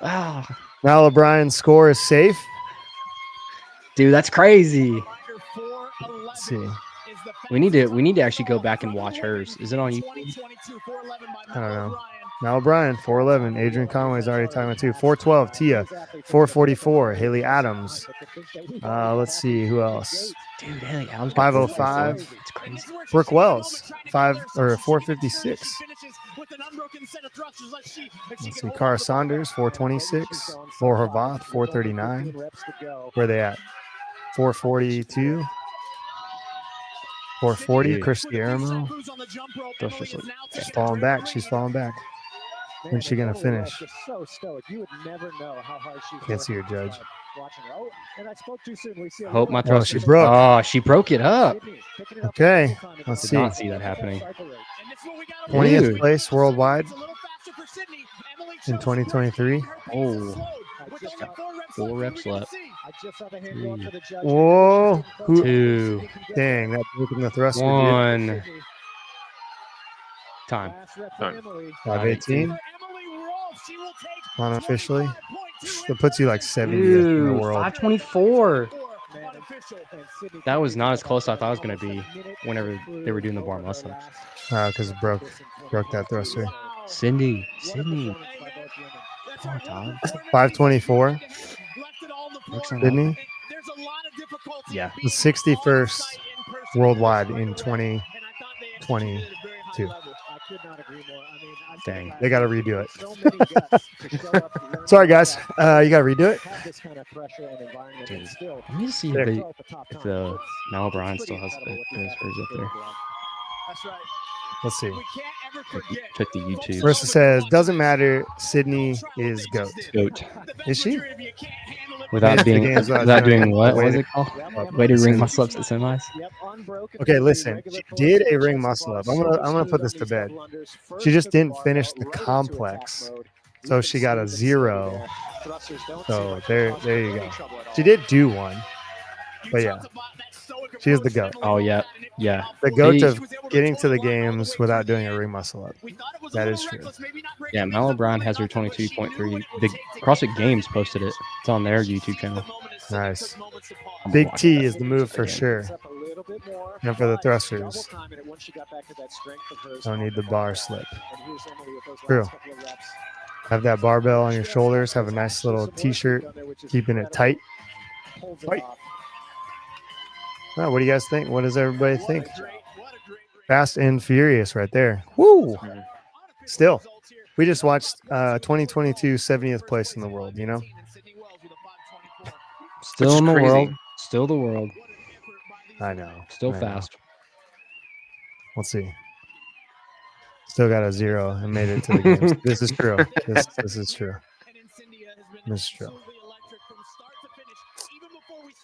Now O'Brien's score is safe. Dude, that's crazy. Let's see. We need to actually go back and watch hers. Is it on YouTube? I don't know. Now O'Brien, 4:11. Adrian Conway's already time at 2. 4:12. Tia, 4:44. Haley Adams. Let's see who else. Dude, Haley Adams. 5:05. It's crazy. Brooke Wells, 4:56. Let's see. Cara Saunders, 4:26. Laura Horvath, 4:39. Where are they at? 4:42. 4:40. Chris Guillermo. She's falling back. When's she gonna finish? Can't see her judge. Hope my throat. She broke. Oh, she broke it up. Okay, let's Did see. not see that happening. 20th place worldwide in 2023. Oh, 4 reps left. Whoa, 2. Dang, that broken the thruster. 1. Time. 5:18. Unofficially. That puts you like 70th in the world. 5:24. That was not as close as I thought it was going to be whenever they were doing the bar muscle ups. Because it broke that thruster. Sydney. Come on, Tom. 5:24. Sydney. Yeah. The 61st worldwide in 2022. Dang. They got to redo it. Sorry, guys. You got to redo it? Dude, let me see if the Mal O'Brien still has hers up there. Let's see. Check the YouTube. Marissa says, doesn't matter. Sydney is GOAT. GOAT. Is she? Without doing what? What is it called? Way to ring muscle ups at semis. Okay, listen. She did a ring muscle up. I'm gonna put this to bed. She just didn't finish the complex, so she got a 0. So there you go. She did do one, but yeah, she is the GOAT. Oh yeah. The GOAT of getting to the games without doing a ring muscle up. That is true. Yeah, Mal O'Brien has her 22.3. The CrossFit Games posted it. It's on their YouTube channel. Nice. Big T is the move for sure. And for the thrusters, don't need the bar slip. True. Have that barbell on your shoulders. Have a nice little t-shirt, keeping it tight. Fight. Oh, what do you guys think? What does everybody think? Fast and Furious right there. Woo! Still, we just watched 2022 70th place in the world, you know? Still in the world. Still the world. I know. Still fast. Let's see. Still got a 0 and made it to the games. This is true. This is true. This is true.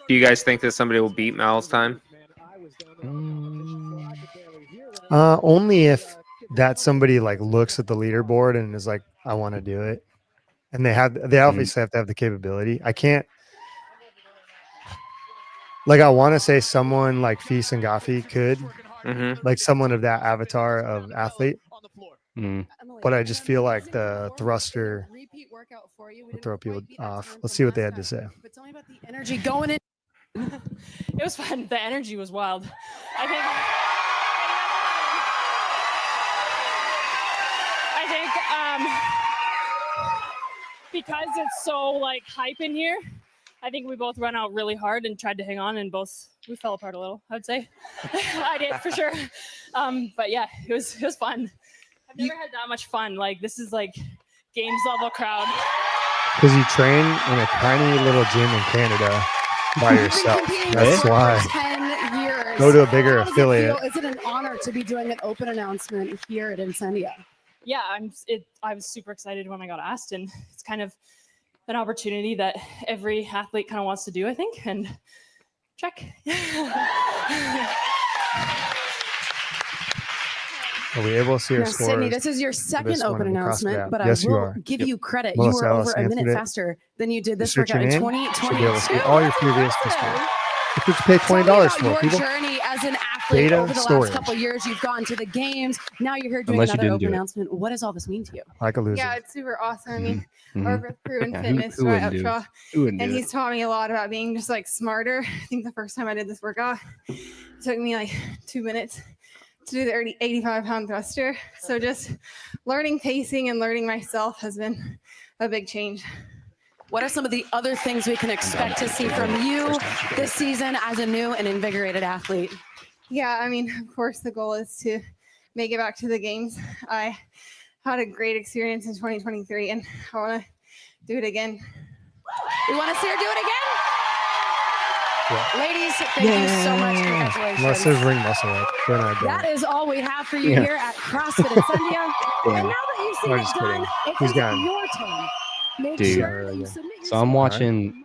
Do you guys think that somebody will beat Mal's time? Only if that somebody like looks at the leaderboard and is like, I want to do it. And they obviously have to have the capability. I can't. Like, I want to say someone like Feast and Goffey could, like someone of that avatar of athlete. But I just feel like the thruster would throw people off. Let's see what they had to say. But tell me about the energy going in. It was fun. The energy was wild. I think because it's so like hype in here, I think we both ran out really hard and tried to hang on, and we fell apart a little, I would say. I did for sure. But yeah, it was fun. I've never had that much fun. Like, this is like games level crowd. Because you train in a tiny little gym in Canada by yourself. That's why. 10 years. Go to a bigger How does it affiliate. feel? Is it an honor to be doing an open announcement here at Incendia? Yeah, I was super excited when I got asked, and it's kind of an opportunity that every athlete kind of wants to do, I think, and check. Are we able to see our Now, scores? Sydney, this is your second open announcement, but yes, I you will are. give you credit. Melissa You were Ellis over a minute answered it. faster than you did this Search your workout in name. 2022. Should be able to see all your previous history. That's what you pay Tell me $20 about for, your people. journey as an athlete Data over the storage. last couple of years. You've gone to the games. Now you're here doing Unless you another didn't open do it. announcement. What does all this mean to you? Like a loser. Yeah, it's super awesome. I mean, Mhm. our both proven Yeah, fitness who right wouldn't up do it? draw. Who wouldn't And do he's it? taught me a lot about being just like smarter. I think the first time I did this workout, it took me like 2 minutes to do the 85-pound thruster. So just learning pacing and learning myself has been a big change. What are some of the other things we can expect to see from you this season as a new and invigorated athlete? Yeah, I mean, of course, the goal is to make it back to the games. I had a great experience in 2023, and I want to do it again. We want to see her do it again? Yeah. Ladies, thank you so much. Congratulations. Unless there's ring muscle up. Then I don't. That is all we have for you Yeah. here at CrossFit Incendia. And now that you've seen I'm it just done, kidding. it He's is gone. your turn. Make Dude. sure that you submit your So I'm watching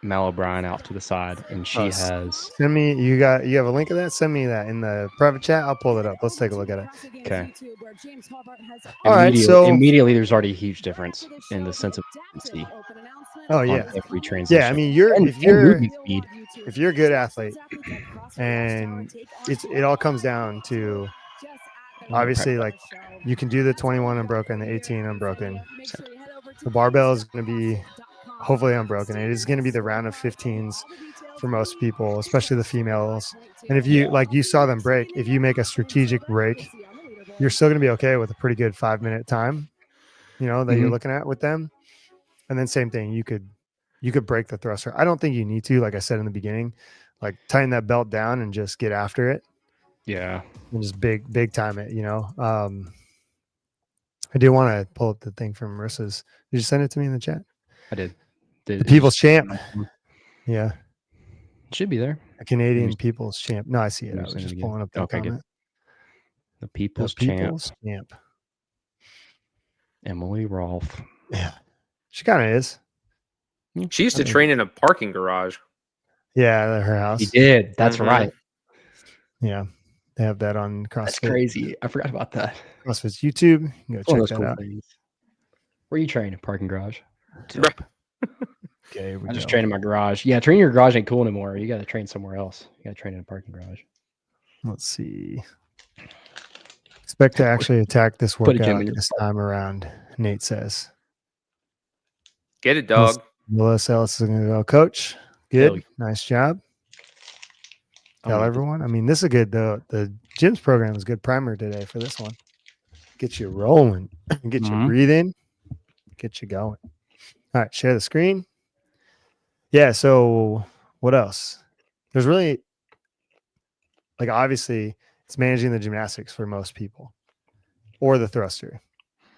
Mal O'Brien out to the side, and she has. Send me. You have a link of that? Send me that in the private chat. I'll pull it up. Let's take a look at it. Okay. All right, so- immediately there's already a huge difference in the sense of efficiency Oh on yeah. every transition. Yeah, I mean, And if you're movement speed. if you're a good athlete, and it all comes down to obviously like you can do the 21 unbroken, the 18 unbroken. The barbell is going to be hopefully unbroken. It is going to be the round of 15s for most people, especially the females. And if you like you saw them break, if you make a strategic break, you're still going to be okay with a pretty good 5-minute time, that you're Mhm. looking at with them. And then same thing, you could break the thruster. I don't think you need to, like I said in the beginning, like tighten that belt down and just get after it Yeah. and just big time it, I do want to pull up the thing from Marissa's. Did you send it to me in the chat? I did. The People's Champ. Yeah. It should be there. A Canadian People's Champ. No, I see it. I Let me was send it just again. pulling up the Okay, good. comment. The People's Champ, Champ. Emily Rolfe. Yeah. She kind of is. She used to train in a parking garage. Yeah, her house. He did. That's Mhm. right. Yeah. They have that on CrossFit. That's crazy. I forgot about that. CrossFit's YouTube. You can go One of check those that cool out. things. Where you train? Parking garage. Right. Okay, here we I just go. train in my garage. Yeah, training in your garage ain't cool anymore. You got to train somewhere else. You got to train in a parking garage. Let's see. Expect to actually attack this Put a gym workout in your this time around, Nate says. Get it, dog. Melissa Ellis is going to go, Coach. Hell Good. Nice job. I'm Tell gonna everyone. I mean, this is a good, the gyms program is a good primer today for this one. Get you rolling, get you Mhm. breathing, get you going. All right, share the screen. Yeah, so what else? There's really, like, obviously, it's managing the gymnastics for most people or the thruster.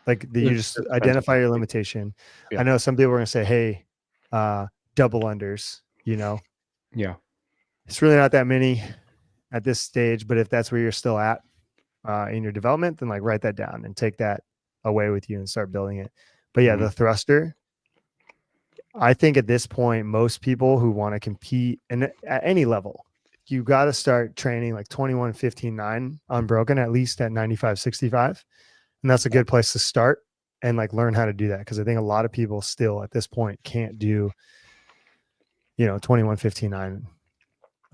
Like, you just Depends identify on your the- limitation. Yeah. I know some people are going to say, hey, double unders, Yeah. It's really not that many at this stage, but if that's where you're still at in your development, then like write that down and take that away with you and start building it. But yeah, the thruster, I think at this point, most people who want to compete and at any level, you got to start training like 21, 15, 9 unbroken, at least at 95, 65. And that's a good place to start and like learn how to do that. Because I think a lot of people still at this point can't do, 21, 15, 9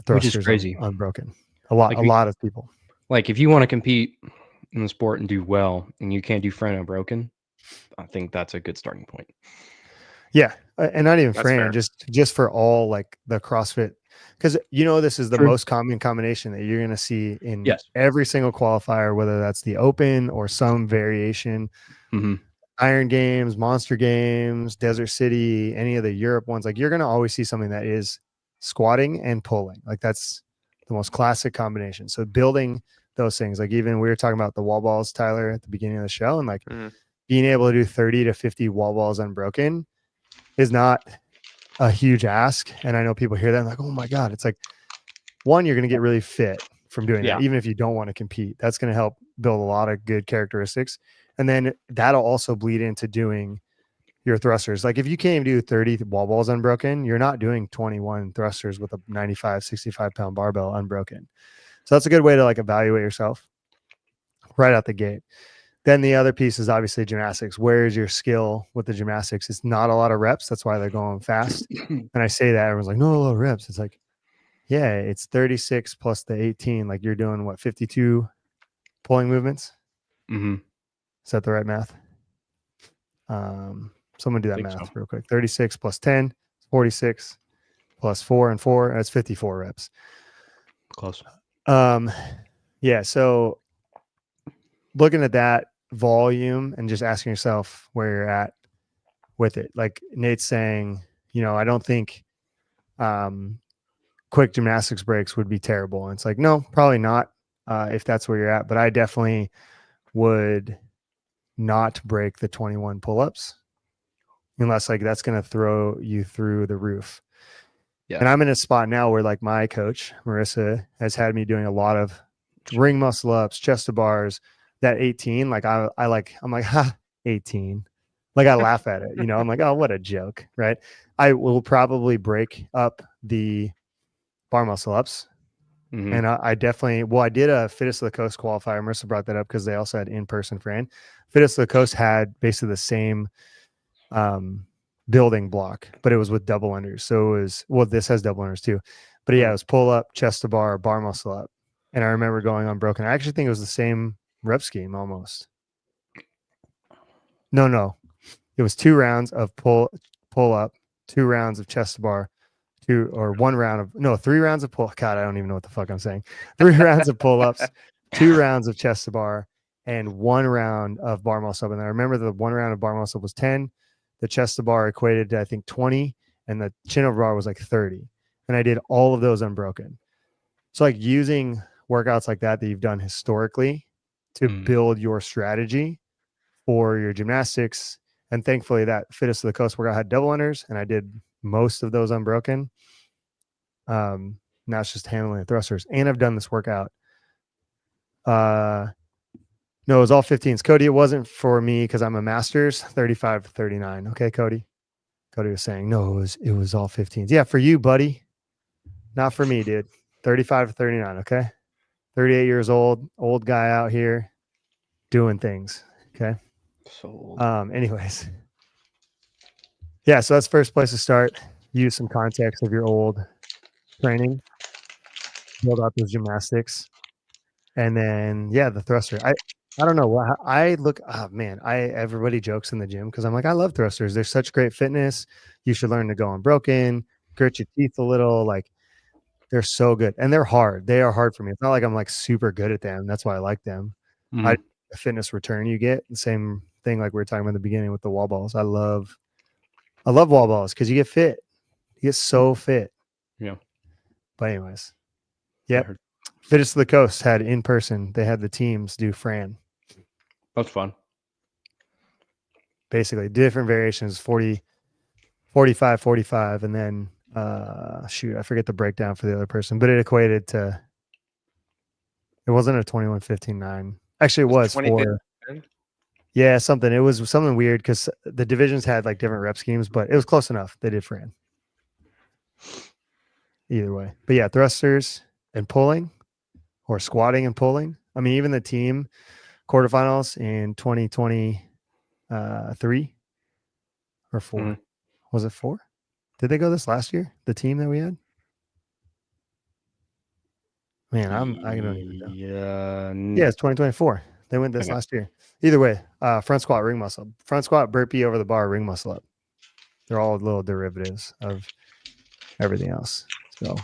Which is thrusters crazy. unbroken. A lot of people. Like if you want to compete in the sport and do well, and you can't do Fran unbroken, I think that's a good starting point. Yeah, and not even That's Fran, fair. just for all like the CrossFit, because this is the True. most common combination that you're going to see in Yes. every single qualifier, whether that's the Open or some variation. Mm-hmm. Iron Games, Monster Games, Desert City, any of the Europe ones, like you're going to always see something that is squatting and pulling. Like that's the most classic combination. So building those things, like even we were talking about the wall balls, Tyler, at the beginning of the show, and like being able to do 30 to 50 wall balls unbroken is not a huge ask. And I know people hear that and like, oh my God, it's like, one, you're going to get really fit from doing that, even if you don't want to compete. That's going to help build a lot of good characteristics. And then that'll also bleed into doing your thrusters. Like if you can't even do 30 wall balls unbroken, you're not doing 21 thrusters with a 95, 65 pound barbell unbroken. So that's a good way to like evaluate yourself right out the gate. Then the other piece is obviously gymnastics. Where is your skill with the gymnastics? It's not a lot of reps. That's why they're going fast. And I say that everyone's like, no, a lot of reps. It's like, yeah, it's 36 plus the 18. Like you're doing what, 52 pulling movements? Mm-hmm. Is that the right math? Someone do that math real quick. 36 plus 10, 46 plus 4 and 4. That's 54 reps. Close. Yeah. So looking at that volume and just asking yourself where you're at with it. Like Nate's saying, I don't think quick gymnastics breaks would be terrible. And it's like, no, probably not if that's where you're at. But I definitely would not break the 21 pull-ups unless like that's going to throw you through the roof. Yeah. And I'm in a spot now where like my coach, Marissa, has had me doing a lot of ring muscle ups, chest to bars, that 18. Like I'm like, ha, 18. Like I laugh at it, I'm like, oh, what a joke. Right. I will probably break up the bar muscle ups. Mm-hmm. And I definitely, I did a Fittest of the Coast qualifier. Marissa brought that up because they also had in-person Fran. Fittest of the Coast had basically the same building block, but it was with double unders. So it was, this has double unders too. But yeah, it was pull up, chest to bar, bar muscle up. And I remember going unbroken. I actually think it was the same rep scheme almost. No. It was 2 rounds of pull up, 2 rounds of chest to bar, 3 rounds of pull. God, I don't even know what the fuck I'm saying. 3 rounds of pull ups, 2 rounds of chest to bar, and 1 round of bar muscle up. And I remember the 1 round of bar muscle up was 10. The chest to bar equated to, I think, 20, and the chin over bar was like 30. And I did all of those unbroken. So like using workouts like that you've done historically to build your strategy for your gymnastics. And thankfully that Fittest of the Coast workout had double unders, and I did most of those unbroken. Now it's just handling the thrusters. And I've done this workout. No, it was all 15s. Cody, it wasn't for me because I'm a master's, 35 to 39. Okay, Cody. Cody was saying, no, it was all 15s. Yeah, for you, buddy. Not for me, dude. 35 to 39, okay? 38 years old guy out here doing things, okay? So anyways. Yeah, so that's first place to start. Use some context of your old training. Build out those gymnastics. And then, yeah, the thruster. I don't know. I look, everybody jokes in the gym because I'm like, I love thrusters. They're such great fitness. You should learn to go unbroken, grit your teeth a little. Like, they're so good. And they're hard. They are hard for me. It's not like I'm like super good at them. That's why I like them. The fitness return you get, the same thing like we were talking about in the beginning with the wall balls. I love wall balls because you get fit. You get so fit. Yeah. But anyways, yep. Fittest of the Coast had in person. They had the teams do Fran. That's fun. Basically, different variations, 40, 45, 45, and then I forget the breakdown for the other person, but it equated to. It wasn't a 21, 15, 9. Actually, it was 4. Yeah, something. It was something weird because the divisions had like different rep schemes, but it was close enough. They did Fran. Either way. But yeah, thrusters and pulling or squatting and pulling. I mean, even the team quarterfinals in 2023 or 4. Mm-hmm. Was it 4? Did they go this last year? The team that we had? Man, I don't even know. Yeah. Yeah, it's 2024. They went this Okay. last year. Either way, front squat, ring muscle, front squat, burpee over the bar, ring muscle up. They're all little derivatives of everything else. So,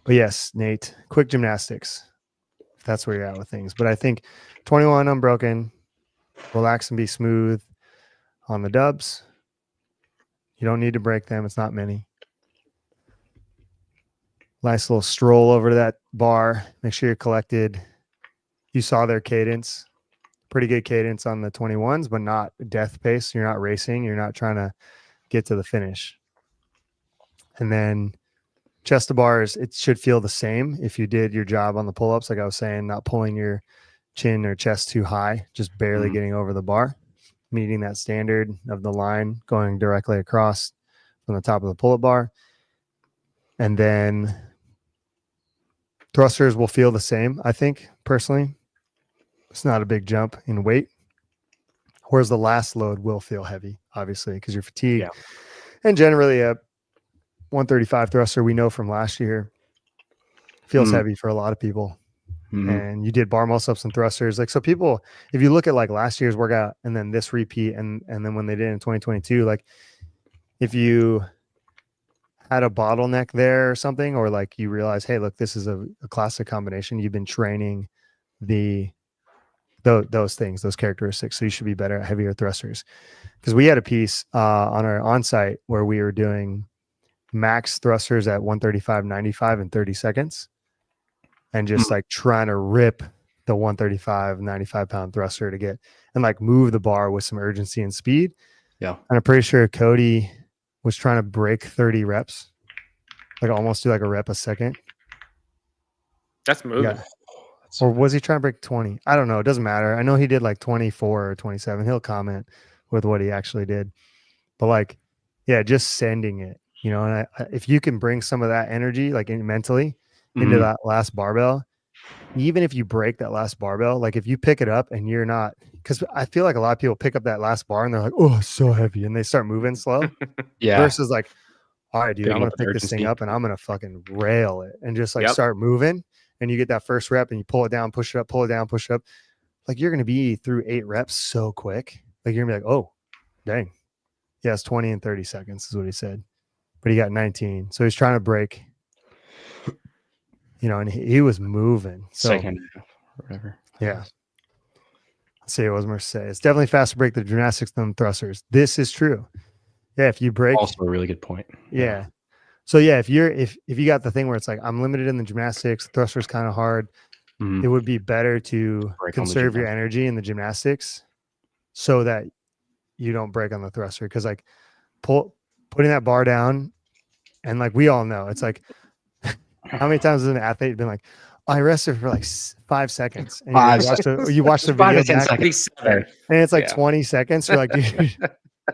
but yes, Nate, quick gymnastics, if that's where you're at with things. But I think 21 unbroken, relax and be smooth on the dubs. You don't need to break them. It's not many. Nice little stroll over to that bar. Make sure you're collected. You saw their cadence. Pretty good cadence on the 21s, but not death pace. You're not racing. You're not trying to get to the finish. And then chest to bars, it should feel the same if you did your job on the pull-ups, like I was saying, not pulling your chin or chest too high, just barely getting over the bar, meeting that standard of the line going directly across from the top of the pull-up bar. And then thrusters will feel the same, I think, personally. It's not a big jump in weight. Whereas the last load will feel heavy, obviously, because you're fatigued. Yeah. And generally a 135 thruster, we know from last year, feels heavy for a lot of people. And you did bar muscle ups and thrusters. Like, so people, if you look at like last year's workout and then this repeat and then when they did in 2022, like if you had a bottleneck there or something, or like you realize, hey, look, this is a classic combination. You've been training those things, those characteristics. So you should be better at heavier thrusters. Because we had a piece on our on-site where we were doing max thrusters at 135.95 in 30 seconds. And just like trying to rip the 135, 95-pound thruster to get and like move the bar with some urgency and speed. Yeah. And I'm pretty sure Cody was trying to break 30 reps, like almost do like a rep a second. That's moving. Yeah. Or was he trying to break 20? I don't know. It doesn't matter. I know he did like 24 or 27. He'll comment with what he actually did. But like, yeah, just sending it, you know, and if you can bring some of that energy, like mentally into that last barbell, even if you break that last barbell, like if you pick it up and you're not, because I feel like a lot of people pick up that last bar and they're like, oh, it's so heavy. And they start moving slow. Yeah. Versus like, all right, dude, Picking I'm going up to pick this thing up and I'm going to fucking rail it and just like start moving. And you get that first rep and you pull it down, push it up, pull it down, push it up. Like you're going to be through 8 reps so quick. Like you're going to be like, oh, dang. Yeah, it's 20 and 30 seconds is what he said. But he got 19. So he's trying to break, you know, and he was moving. So, second half or whatever. Yeah. Let's see, what was Mercedes? It's definitely fast to break the gymnastics than thrusters. This is true. Yeah, if you break. Also a really good point. Yeah. So yeah, if you got the thing where it's like I'm limited in the gymnastics, thrusters kind of hard, it would be better to conserve your energy in the gymnastics so that you don't break on the thruster. Because like putting that bar down, and like we all know, it's like how many times has an athlete been like, I rested for like 5 seconds, and you watch the video back, and it's like 20 seconds. You're like, dude,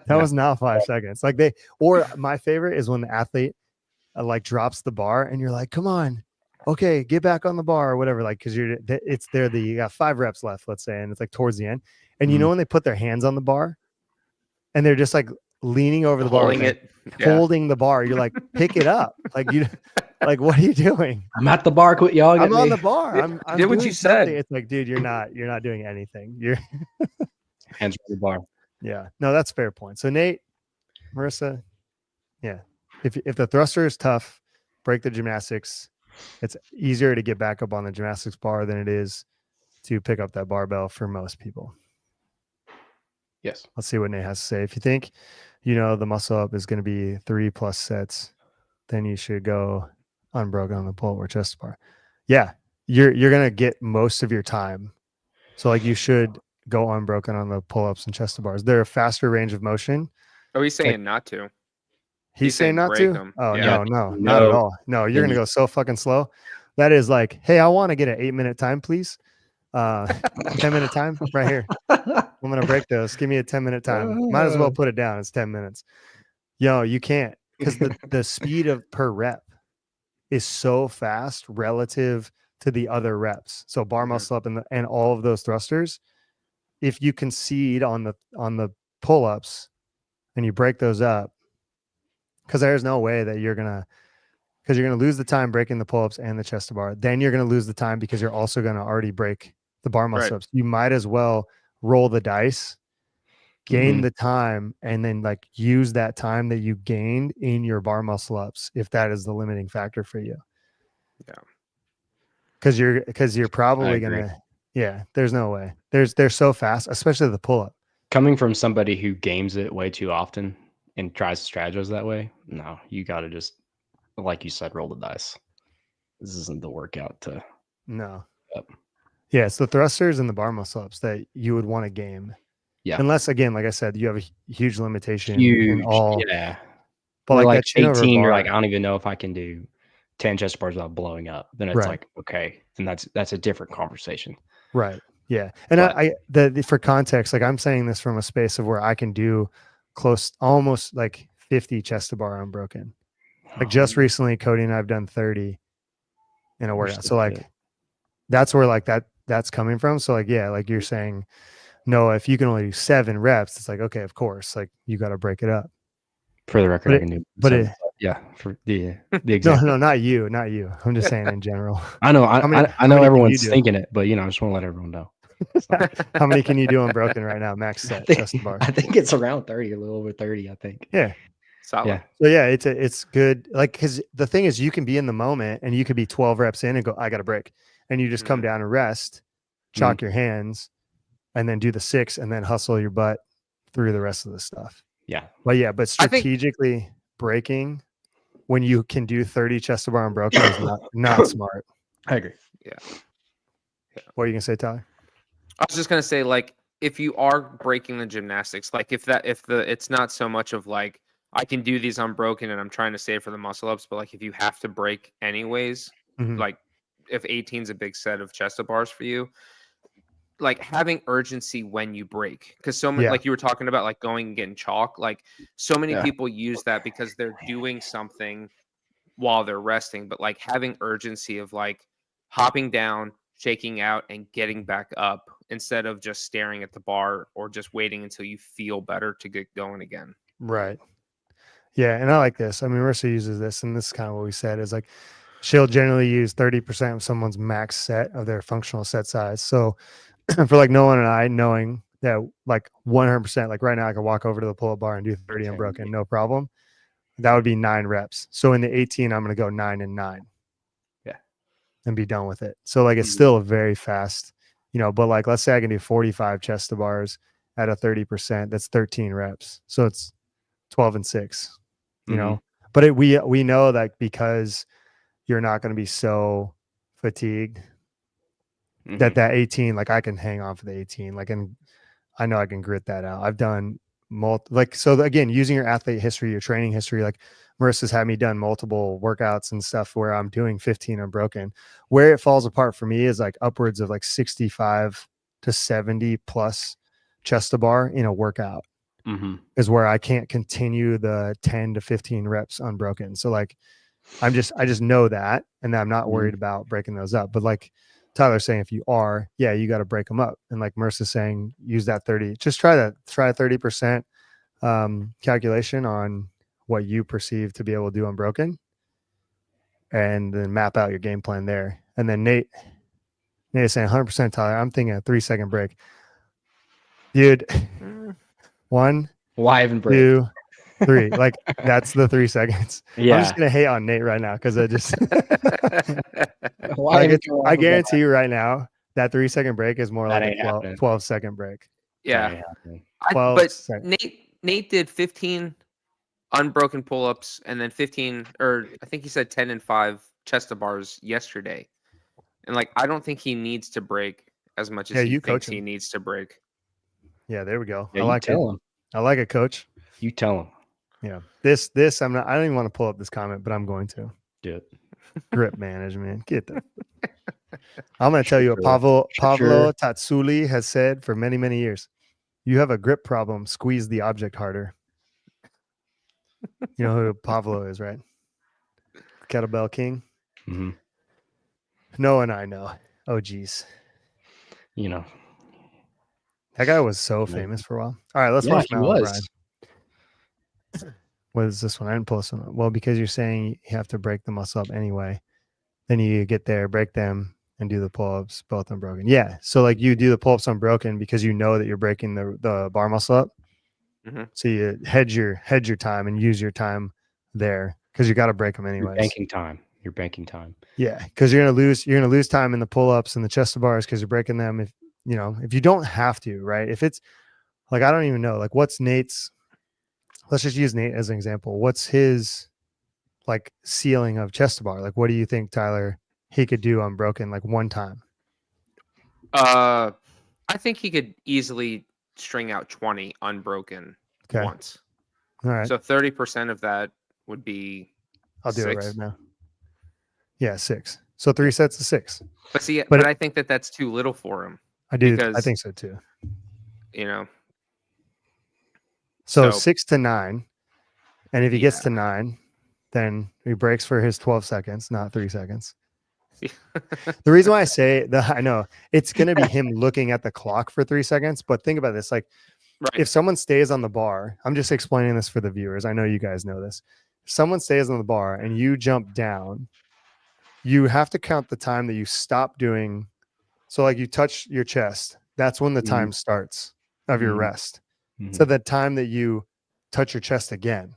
that was not 5 seconds. Like my favorite is when the athlete like drops the bar, and you're like, come on, okay, get back on the bar or whatever. Like, because you got 5 reps left, let's say, and it's like towards the end, and you know when they put their hands on the bar, and they're just like leaning over the bar, holding the bar. You're like, pick it up, like you. Like, what are you doing? I'm at the bar. Quit y'all. I'm on the bar. I'm did what you said. It's like, dude, you're not doing anything. You're hands on the bar. Yeah. No, that's a fair point. So Nate, Marissa, yeah. If the thruster is tough, break the gymnastics. It's easier to get back up on the gymnastics bar than it is to pick up that barbell for most people. Yes. Let's see what Nate has to say. If you think, the muscle up is going to be 3+ sets, then you should go unbroken on the pull or chest bar. Yeah, you're gonna get most of your time. So like you should go unbroken on the pull-ups and chest bars. They're a faster range of motion. Oh, he's saying not to. He's saying not to? Them. Oh, yeah. no, not at all. No, you're gonna go so fucking slow. That is like, hey, I want to get an 8-minute time, please. 10-minute time right here. I'm gonna break those. Give me a 10-minute time. Might as well put it down. It's 10 minutes. You can't, because the speed of per rep is so fast relative to the other reps. So bar muscle up and all of those thrusters, if you concede on the pull-ups and you break those up, because there's no way that you're gonna, because you're going to lose the time breaking the pull-ups and the chest to bar. Then you're going to lose the time because you're also going to already break the bar muscle ups. You might as well roll the dice, gain the time, and then like use that time that you gained in your bar muscle ups if that is the limiting factor for you. Yeah. Because you're probably gonna, there's no way. They're so fast, especially the pull-up. Coming from somebody who games it way too often and tries to strategize that way, no, you got to just, like you said, roll the dice. This isn't the workout to. No. Yeah, it's the thrusters and the bar muscle ups that you would want to game. Yeah. Unless, again, like I said, you have a huge limitation in Huge, all. yeah. But Or like like that chin over 18, you're bar, like, I don't even know if I can do 10 chest bars without blowing up. Then it's Right. like, okay, then that's a different conversation. right. Yeah. And for context, like I'm saying this from a space of where I can do close, almost like 50 chest to bar unbroken. Like just recently, Cody and I've done 30 in a workout. So like that's where like that's coming from. So like, yeah, like you're saying, no, if you can only do 7 reps, it's like, okay, of course, like you got to break it up. For the record, I can do. But for the example. No, not you. I'm just saying in general. I know. How I many know can everyone's you do? thinking it, but I just want to let everyone know. How many can you do unbroken right now? Max set chest to bar. I think it's around 30, a little over 30. I think. Yeah. Solid. Yeah. So yeah, it's good. Like, because the thing is, you can be in the moment and you could be 12 reps in and go, I got to break, and you just come down and rest, chalk your hands, and then do the 6, and then hustle your butt through the rest of the stuff. Yeah. But strategically breaking when you can do 30 chest to bar unbroken is not smart. I agree. Yeah. What are you gonna say, Tyler? I was just gonna say, like, if you are breaking the gymnastics, like it's not so much of like I can do these unbroken and I'm trying to save for the muscle ups, but like if you have to break anyways, like if 18 is a big set of chest to bars for you, like having urgency when you break, because so many, like you were talking about, like going and getting chalk, like so many people use that because they're doing something while they're resting, but like having urgency of like hopping down, shaking out, and getting back up instead of just staring at the bar or just waiting until you feel better to get going again. Right. Yeah, and I like this. I mean, Marissa uses this, and this is kind of what we said is like she'll generally use 30% of someone's max set of their functional set size. So for like Nolan and I, knowing that like 100%, like right now I can walk over to the pull-up bar and do 30 unbroken, no problem. That would be 9 reps. So in the 18, I'm going to go 9 and 9. Yeah. And be done with it. So like it's still a very fast, but like let's say I can do 45 chest to bars at a 30%, that's 13 reps. So it's 12 and 6, but we know that because you're not going to be so fatigued that 18, like I can hang on for the 18, like, and I know I can grit that out. I've done so again, using your athlete history, your training history, like Marissa's had me done multiple workouts and stuff where I'm doing 15 unbroken. Where it falls apart for me is like upwards of like 65 to 70 plus chest to bar in a workout is where I can't continue the 10 to 15 reps unbroken. So like, I just know that, and I'm not worried about breaking those up. But like Tyler's saying, if you are, you got to break them up. And like Marissa's saying, use that 30, just try a 30% calculation on what you perceive to be able to do unbroken, and then map out your game plan there. And then Nate is saying 100% Tyler. I'm thinking a 3-second break. Dude, 1, why even break? 2, 3. Like that's the 3 seconds. Yeah. I'm just gonna hate on Nate right now because I just I guarantee you right now that 3-second break is more like a 12-second break. Yeah. But Nate did 15 unbroken pull-ups and then 15, or I think he said 10 and 5 chest to bars yesterday. And like I don't think he needs to break as much as he thinks he needs to break. Yeah, there we go. Yeah, I like it. I like it, coach. You tell him. Yeah. This I don't even want to pull up this comment, but I'm going to. Do it. Grip management. Get that. I'm going to tell you what Pavlo Tatsuli has said for many, many years. You have a grip problem, squeeze the object harder. You know who Pavlo is, right? Kettlebell King. No, and I know. Oh, geez. That guy was so famous for a while. All right, let's watch Mal O'Brien. what is this one? I didn't pull this one up. Well, because you're saying you have to break the muscle up anyway. Then you get there, break them, and do the pull-ups, both unbroken. Yeah. So like you do the pull-ups unbroken because you know that you're breaking the bar muscle up. Mm-hmm. So you hedge your time and use your time there because you got to break them anyways. You're banking time. You're banking time. Yeah, because you're gonna lose time in the pull-ups and the chest to bars because you're breaking them. If you don't have to, right? If it's like I don't even know, like what's Nate's. Let's just use Nate as an example. What's his like ceiling of chest to bar? Like, what do you think, Tyler, he could do unbroken like one time? I think he could easily string out 20 unbroken once. All right. So 30% of that would be I'll do 6. it right now. Yeah, 6. So 3 sets of 6. But see, but I think that's too little for him. I do. Because, I think so too. So 6 to 9. And if he gets to 9, then he breaks for his 12 seconds, not 3 seconds. The reason why I say that, I know it's going to be him looking at the clock for 3 seconds, but think about this. Like if someone stays on the bar, I'm just explaining this for the viewers. I know you guys know this. If someone stays on the bar and you jump down, you have to count the time that you stop doing. So like you touch your chest, that's when the time starts of your rest. So the time that you touch your chest again.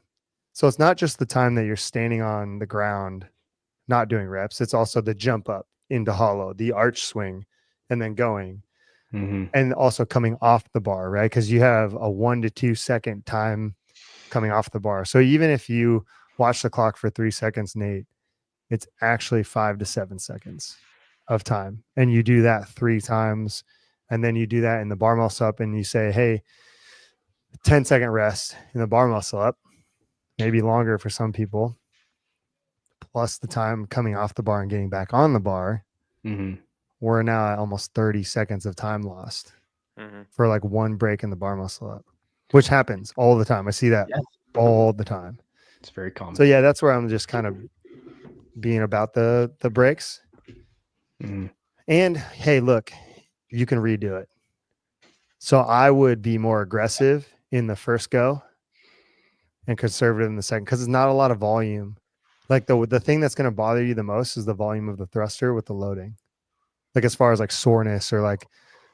So it's not just the time that you're standing on the ground, not doing reps. It's also the jump up into hollow, the arch swing, and then going. And also coming off the bar, right? Because you have a 1 to 2 second time coming off the bar. So even if you watch the clock for 3 seconds, Nate, it's actually 5 to 7 seconds of time. And you do that 3 times. And then you do that in the bar muscle up and you say, hey, 10-second rest in the bar muscle up, maybe longer for some people, plus the time coming off the bar and getting back on the bar. We're now at almost 30 seconds of time lost for like one break in the bar muscle up, which happens all the time. I see that all the time. It's very common. So yeah, that's where I'm just kind of being about the breaks. And hey, look, you can redo it. So I would be more aggressive in the first go and conservative in the second because it's not a lot of volume. Like the thing that's going to bother you the most is the volume of the thruster with the loading. Like as far as like soreness or like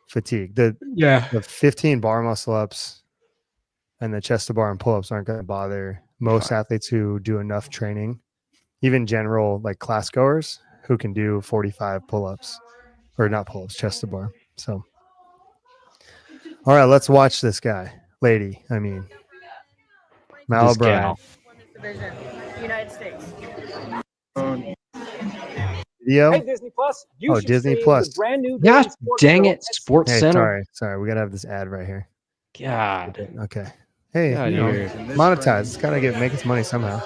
fatigue. The 15 bar muscle ups and the chest to bar and pull-ups aren't going to bother most athletes who do enough training, even general like class goers who can do 45 pull-ups or not pull-ups, chest to bar. So all right, let's watch this guy. Lady, I mean Mal This O'Brien. Division, United States. Video? Hey, Disney Plus. You should Disney stream Plus. the brand new Gosh, Sports dang Show it, Sports Hey, Center. sorry. We gotta have this ad right here. God. Okay. Hey, God, monetize. It's gotta make its money somehow.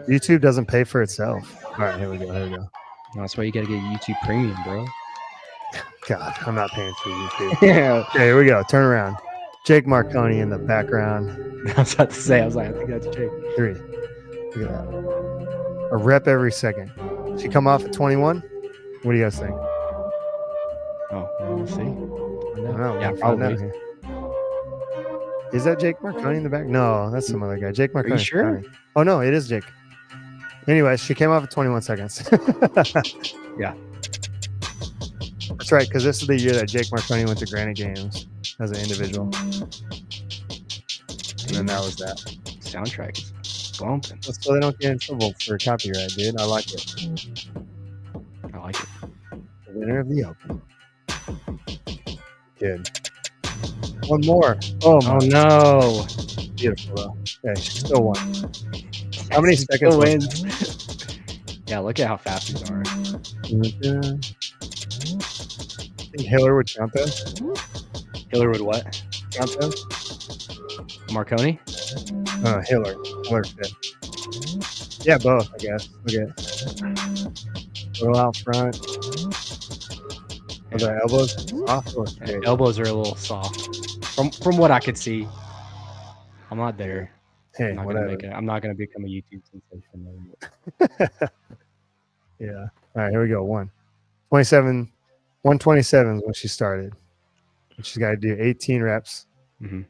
YouTube doesn't pay for itself. All right, here we go. That's why you gotta get YouTube Premium, bro. God, I'm not paying for YouTube. Yeah. Okay, here we go. Turn around. Jake Marconi in the background. I was about to say, I think that's Jake. 3. Look at that. A rep every second. She come off at 21. What do you guys think? Oh, let's see. Yeah, probably. Is that Jake Marconi in the back? No, that's some other guy. Jake Marconi. Are you sure? Oh no, it is Jake. Anyways, she came off at 21 seconds. Yeah. That's right, because this is the year that Jake Marconi went to Granite Games as an individual. And then that was that. Soundtrack is bumping. So they don't get in trouble for copyright, dude. I like it. The winner of the Open. Good. One more. Oh no. Beautiful though. Okay, she still won. How many seconds wins? Yeah, look at how fast these are. I think Hiller would count that. Hiller would what? Count that. Marconi? Hiller. Hiller fit. Yeah, both, I guess. Okay. Little out front. Are their elbows soft or straight? Elbows are a little soft. From what I could see. I'm not there. Hey, I'm not gonna become a YouTube sensation. Yeah. All right, here we go. 127 is when she started. And she's got to do 18 reps. It's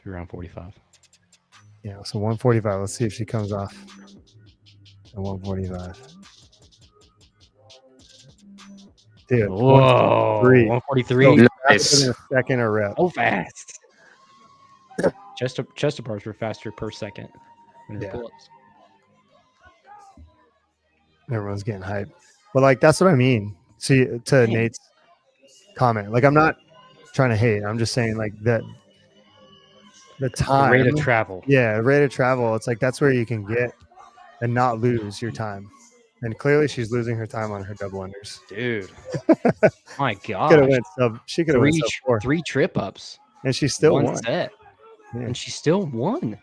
around 45. Yeah, so 145. Let's see if she comes off at 145. Dude, Whoa, 143. 143. So faster Nice. than a second a rep. So fast. Chest to bars were faster per second than her Yeah. pull-ups. Everyone's getting hyped. But like that's what I mean. See, to Dang. Nate's comment. Like I'm not trying to hate. I'm just saying like that the time, rate of travel. Yeah, rate of travel. It's like that's where you can get and not lose your time. And clearly she's losing her time on her double unders. Dude. My She could have gosh. went sub. She could have went sub 4. 3 trip ups. And she still one won. set. Yeah. And she still won.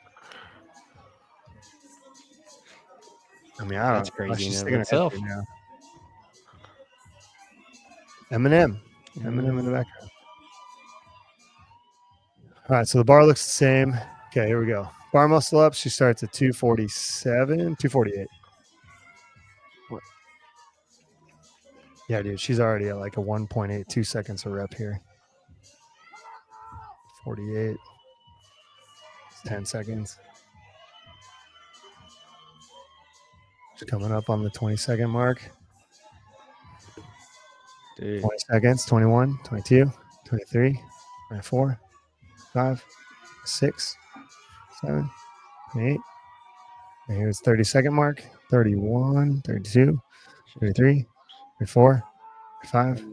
I mean, I don't That's know. crazy She's in sticking her head itself. through now. Eminem in the background. All right, so the bar looks the same. Okay, here we go. Bar muscle up. She starts at 247, 248. What? Yeah, dude, she's already at like a 1.82 seconds a rep here. 48. It's 10 seconds. She's coming up on the 20-second mark. Dude. 20 seconds, 21, 22, 23, 24, 5, 6, 7, 8. And here's 30-second mark. 31, 32, 33, 34, 35,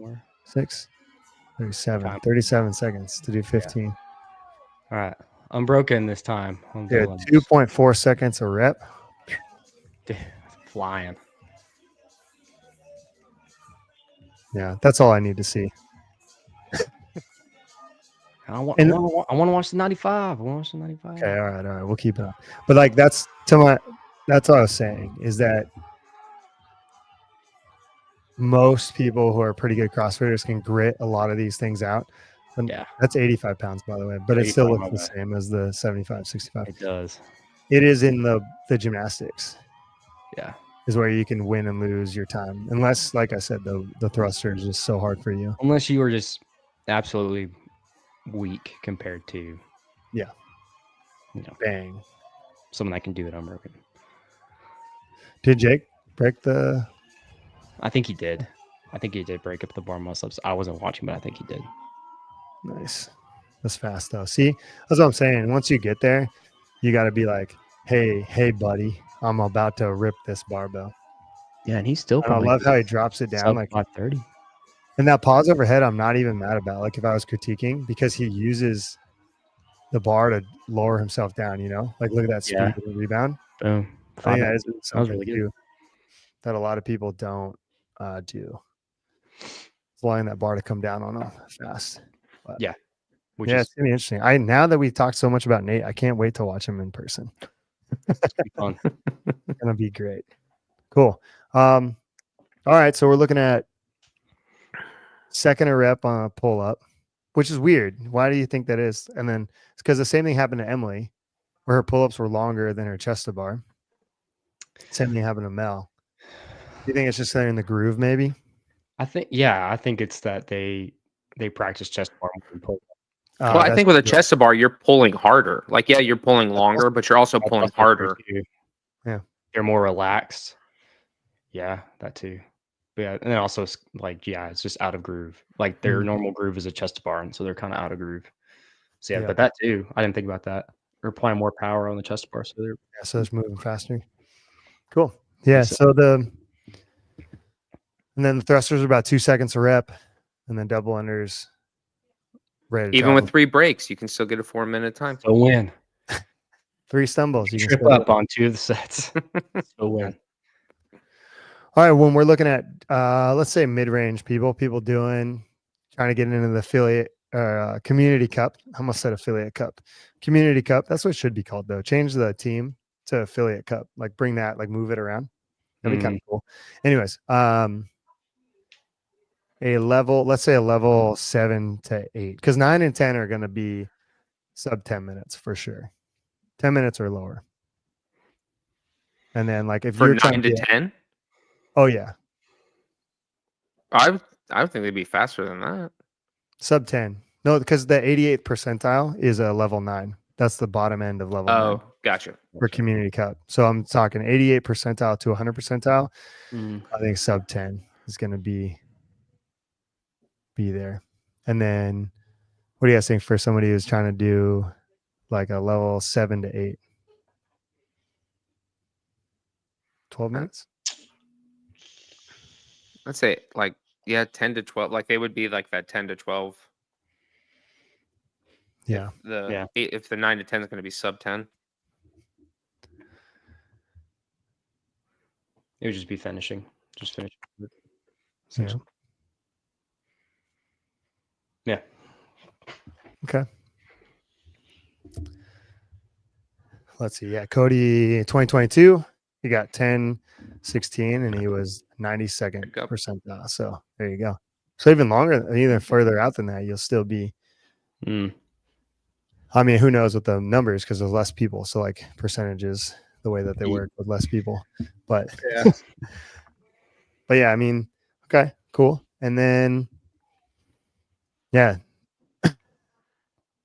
6, 37. 37 seconds to do 15. All right. Unbroken this time. Yeah, 2.4 seconds a rep. Dude, flying. Yeah, that's all I need to see. I want to watch the 95. I want to watch the 95. Okay, all right. We'll keep it on. But like that's what I was saying is that most people who are pretty good CrossFitters can grit a lot of these things out. And yeah. That's 85 pounds, by the way, but it still looks the same as the 75, 65. It does. It is in the gymnastics. Yeah. Is where you can win and lose your time. Unless, like I said, the thruster is just so hard for you. Unless you were just absolutely weak compared to bang. Someone that can do it unbroken. Did Jake break the I think he did. I think he did break up the bar muscle ups. I wasn't watching, but I think he did. Nice. That's fast though. See, that's what I'm saying. Once you get there, you got to be like, hey, buddy, I'm about to rip this barbell. Yeah, and he's still. And I love how he drops it down like 530. And that pause overhead, I'm not even mad about. Like if I was critiquing, because he uses the bar to lower himself down. You know, like look at that speed of the rebound. Boom. I think that is That was something really good. too that a lot of people don't do. Flying that bar to come down on him fast. But yeah. Which it's gonna be interesting. Now that we've talked so much about Nate, I can't wait to watch him in person. It's gonna be fun. It's gonna be great. Cool. All right, so we're looking at second a rep on a pull up, which is weird. Why do you think that is? And then it's because the same thing happened to Emily, where her pull ups were longer than her chest to bar. Same thing happened to Mel. Do you think it's just they're in the groove, maybe? I think it's that they practice chest bar more than pull. Well, I think with a chest to bar, you're pulling harder. Like, yeah, you're pulling longer, but you're also pulling harder. Yeah, they're more relaxed. Yeah, that too. But yeah, and then also it's like, yeah, it's just out of groove. Like their normal groove is a chest to bar, and so they're kind of out of groove. So yeah, but that too, I didn't think about that. They're applying more power on the chest to bar, so they're so it's moving faster. Cool. Yeah. So and then the thrusters are about 2 seconds a rep, and then double unders. Even with 3 breaks, you can still get a 4-minute time. So win. 3 stumbles. You can trip up on 2 of the sets. So win. All right. When we're looking at, let's say mid-range people trying to get into the affiliate community cup. I almost said affiliate cup. Community cup. That's what it should be called though. Change the team to affiliate cup. Like bring that, like move it around. That'd be kind of cool. Anyways, let's say a level 7 to 8, because 9 and 10 are going to be sub 10 minutes for sure. 10 minutes or lower. And then like if you're 9 to 10, oh yeah, I would think they'd be faster than that. sub 10. No, because the 88th percentile is a level 9. That's the bottom end of level 9. Gotcha. for Community Cup. So I'm talking 88 percentile to 100 percentile. Mm. I think sub 10 is going to be there. And then what do you guys think for somebody who's trying to do like a level 7 to 8? 12 minutes? I'd say like, yeah, 10 to 12. Like they would be like that 10 to 12. Yeah. If the 9 to 10 is going to be sub 10. It would just be finishing. Just finish. Yeah. Yeah. Okay. Let's see. Yeah. Cody 2022, he got 10, 16, and he was 92nd percentile. So there you go. So even longer, even further out than that, you'll still be. I mean, who knows with the numbers because there's less people. So like percentages, the way that they work with less people. But yeah. But yeah, I mean, okay, cool. And then yeah.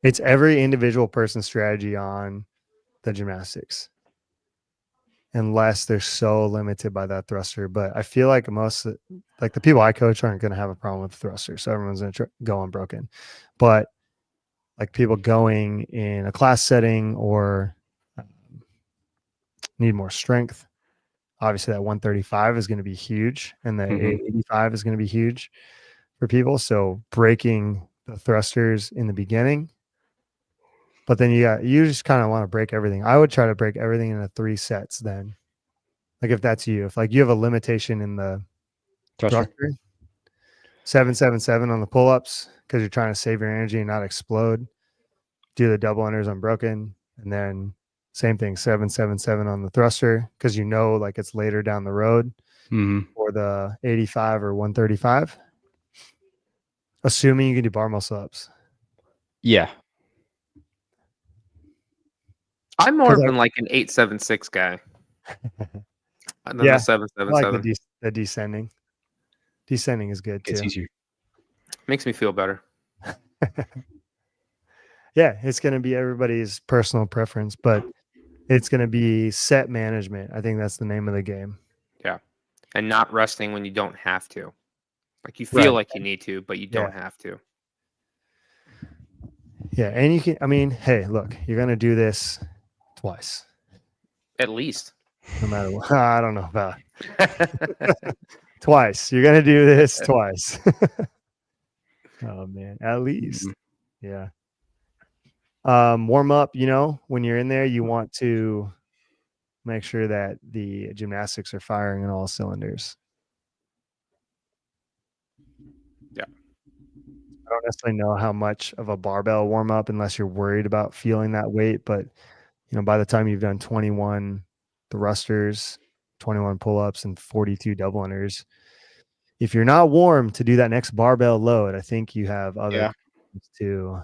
It's every individual person's strategy on the gymnastics. Unless they're so limited by that thruster. But I feel like like the people I coach aren't going to have a problem with the thruster. So everyone's going to go unbroken. But like people going in a class setting or need more strength, obviously that 135 is going to be huge. And the 885 is going to be huge for people. So breaking the thrusters in the beginning. But then you just kind of want to break everything. I would try to break everything into 3 sets then. Like if that's you, if like you have a limitation in the thruster, 777 on the pull-ups because you're trying to save your energy and not explode. Do the double unders unbroken, and then same thing, 777 on the thruster because you know like it's later down the road or the 85 or 135. Assuming you can do bar muscle ups. Yeah. I'm more of like an 876 guy. Than the 777. I like the descending. Descending is good too. Easier. Makes me feel better. Yeah, it's going to be everybody's personal preference, but it's going to be set management. I think that's the name of the game. Yeah. And not resting when you don't have to. Like you feel like you need to, but you don't have to. Yeah. And you can, I mean, hey, look, you're going to do this twice. At least. No matter what. I don't know about twice. You're going to do this twice. Oh, man. At least. Yeah. Warm up, when you're in there, you want to make sure that the gymnastics are firing on all cylinders. Yeah. I don't necessarily know how much of a barbell warm up unless you're worried about feeling that weight, but by the time you've done 21 thrusters, 21 pull-ups, and 42 double unders, if you're not warm to do that next barbell load, I think you have other to.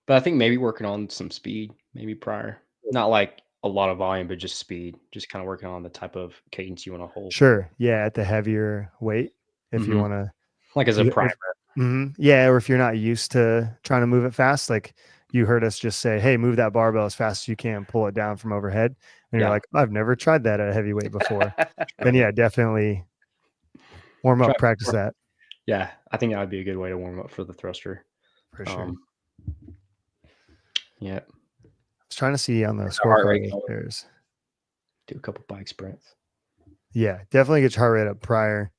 But I think maybe working on some speed, maybe prior, not like a lot of volume, but just speed, just kind of working on the type of cadence you want to hold. Sure. Yeah. At the heavier weight, if you want to, like as a primer. Yeah. Or if you're not used to trying to move it fast, like you heard us just say, hey, move that barbell as fast as you can, pull it down from overhead. And you're like, I've never tried that at a heavy weight before. Then yeah, definitely warm up, practice that. Yeah. I think that would be a good way to warm up for the thruster. For sure. Yeah. I was trying to see on the scorecard. Do a couple bike sprints. Yeah, definitely get your heart rate up prior.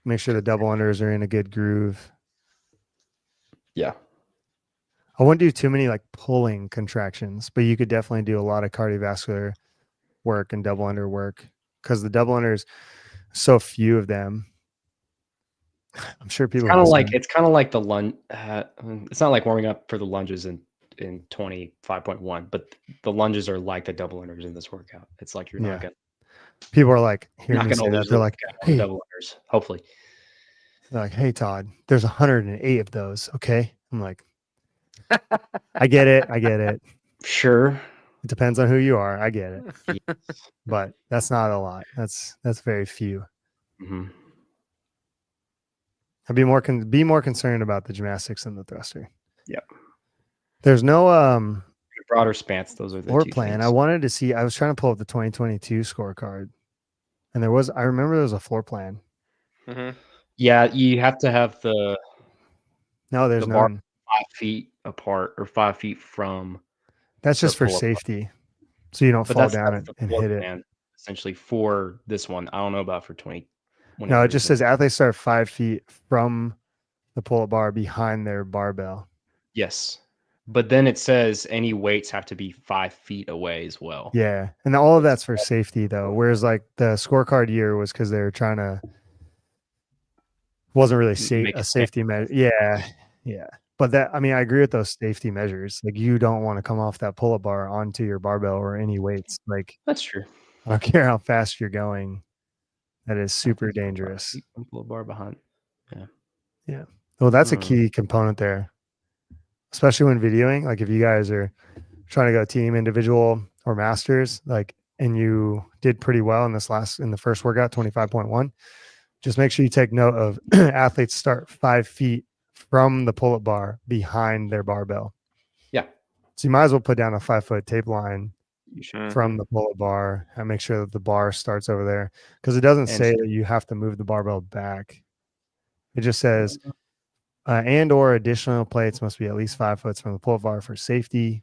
Make sure the double unders are in a good groove. Yeah. I wouldn't do too many like pulling contractions, but you could definitely do a lot of cardiovascular work and double under work because the double unders, so few of them. I'm sure people it's kind of like the lunge. It's not like warming up for the lunges in 25.1, but the lunges are like the double unders in this workout. It's like you're not gonna. People are like hearing me say that. They're like, hey, double unders. Hopefully, they're like, hey, Todd, there's 108 of those. Okay, I'm like, I get it. Sure, it depends on who you are. I get it, but that's not a lot. That's very few. I'd be more concerned about the gymnastics and the thruster. Yep. There's no broader spans. Those are the floor two plan. things. I wanted to see. I was trying to pull up the 2022 scorecard, and there was. I remember there was a floor plan. Yeah, you have to have the there's bar none. 5 feet apart or 5 feet from. That's just the for pull-up bar. safety, so you don't But fall that's down the and floor hit it. plan essentially for this one. I don't know about for 20. No, it just says athletes start 5 feet from the pull-up bar behind their barbell. Yes, but then it says any weights have to be 5 feet away as well. Yeah, and all of that's for safety though. Whereas like the scorecard year was because they were trying to wasn't really Make a it safety measure. Yeah, yeah. But that I mean, I agree with those safety measures. Like you don't want to come off that pull-up bar onto your barbell or any weights. Like That's true. I don't care how fast you're going. That is super dangerous. Pull-up bar behind. Yeah. Yeah. Well, that's a key component there, especially when videoing. Like if you guys are trying to go team, individual, or masters, like, and you did pretty well in the first workout, 25.1, just make sure you take note of athletes start 5 feet from the pull-up bar behind their barbell. Yeah. So you might as well put down a 5-foot tape line Mm-hmm. from the pull-up bar and make sure that the bar starts over there, because it doesn't say that you have to move the barbell back. It just says and or additional plates must be at least 5 foot from the pull-up bar for safety.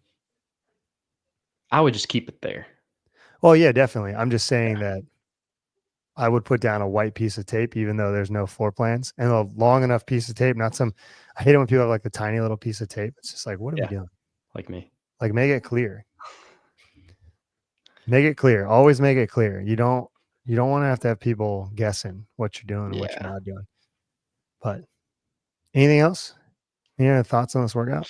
I would just keep it there. Well, yeah, definitely. I'm just saying that I would put down a white piece of tape, even though there's no floor plans, and a long enough piece of tape. Not some. I hate it when people have like the tiny little piece of tape. It's just like, what are we doing? Like me. Like, make it clear. Make it clear. Always make it clear. You don't want to have people guessing what you're doing and what you're not doing. But anything else? Any other thoughts on this workout?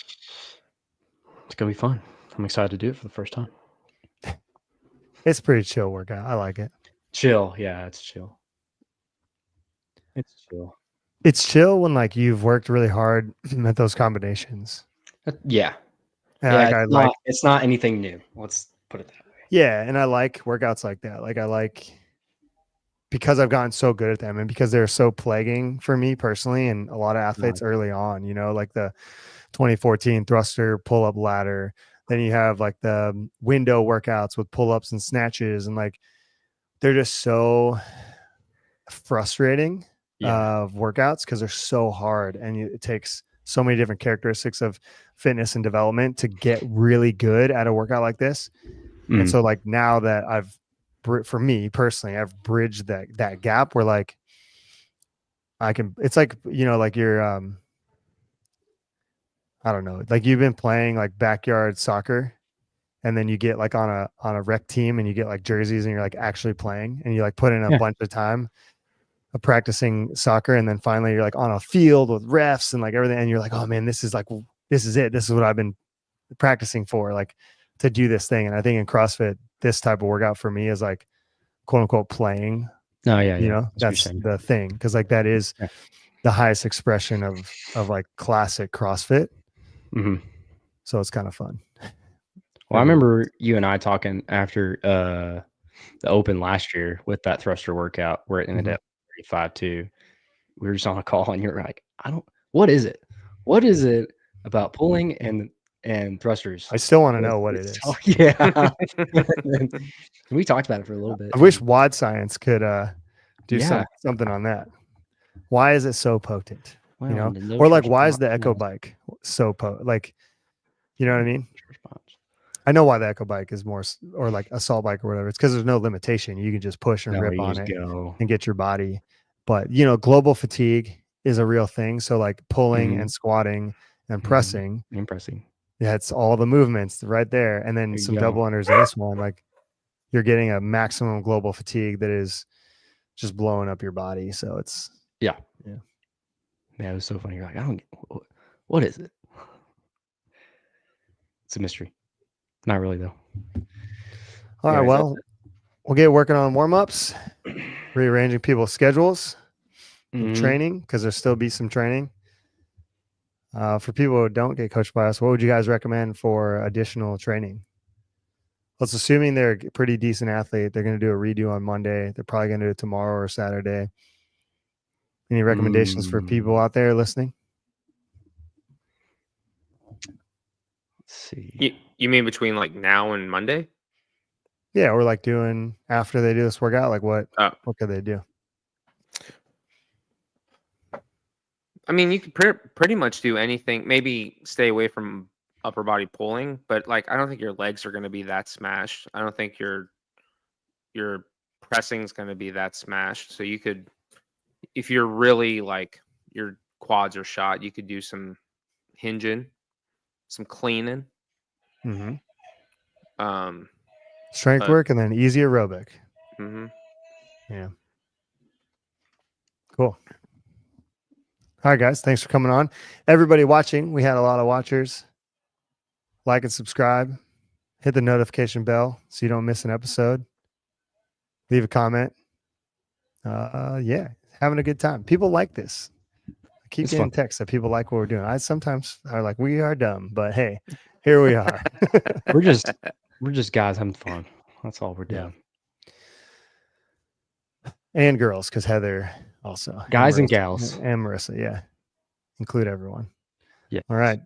It's gonna be fun. I'm excited to do it for the first time. It's a pretty chill workout. I like it. Chill. Yeah, it's chill. It's chill. It's chill when like you've worked really hard at those combinations. Yeah. And Yeah, like it's not anything new. Let's put it that way. Yeah, and I like workouts like that. Like I like, because I've gotten so good at them and because they're so plaguing for me personally and a lot of athletes early on, you know, like the 2014 thruster pull-up ladder. Then you have like the window workouts with pull-ups and snatches, and like they're just so frustrating of workouts because they're so hard, and it takes so many different characteristics of fitness and development to get really good at a workout like this. And so like now that for me personally, I've bridged that gap where like I can, it's like, you know, like you're, I don't know, like you've been playing like backyard soccer, and then you get like on a rec team and you get like jerseys and you're like actually playing, and you like put in a bunch of time of practicing soccer. And then finally you're like on a field with refs and like everything. And you're like, oh man, this is it. This is what I've been practicing for, like to do this thing. And I think in CrossFit, this type of workout for me is like quote unquote playing. Oh yeah. You know, that's the thing. Cause like that is the highest expression of like classic CrossFit. Mm-hmm. So it's kind of fun. Well, I remember you and I talking after the open last year with that thruster workout where it ended up 35-2. We were just on a call and you were like, what is it? What is it about pulling and thrusters? I still want to know what it is. Yeah. We talked about it for a little bit. I wish WOD Science could do something on that. Why is it so potent? Well, you know, or like why is the Echo Bike so potent? Like, you know what I mean? I know why the Echo Bike is more, or like assault bike or whatever. It's because there's no limitation. You can just push and rip on it and get your body. But you know, global fatigue is a real thing. So like pulling and squatting and pressing, yeah, it's all the movements right there. And then some double unders in this one, like you're getting a maximum global fatigue that is just blowing up your body. So it's yeah. It was so funny. You're like, I don't get what is it? It's a mystery. Not really though. All right. Well, we'll get working on warm-ups, rearranging people's schedules, training, because there'll still be some training. For people who don't get coached by us, what would you guys recommend for additional training? Let's assuming they're a pretty decent athlete. They're going to do a redo on Monday. They're probably going to do it tomorrow or Saturday. Any recommendations for people out there listening? Let's see. You mean between like now and Monday? Yeah, or like doing after they do this workout, like what could they do? I mean, you could pretty much do anything. Maybe stay away from upper body pulling, but like I don't think your legs are going to be that smashed. I don't think your pressing is going to be that smashed. So you could, if you're really like your quads are shot, you could do some hinging, some cleaning. Mm-hmm. Strength work and then easy aerobic. Mm-hmm. Yeah. Cool. All right, guys. Thanks for coming on. Everybody watching, we had a lot of watchers. Like and subscribe. Hit the notification bell so you don't miss an episode. Leave a comment. Yeah, having a good time. People like this. I keep getting texts that people like what we're doing. I sometimes are like, we are dumb, but hey, here we are. we're just guys having fun. That's all we're doing. And girls, because Heather also. Guys and gals. And Marissa, yeah. Include everyone. Yeah. All right.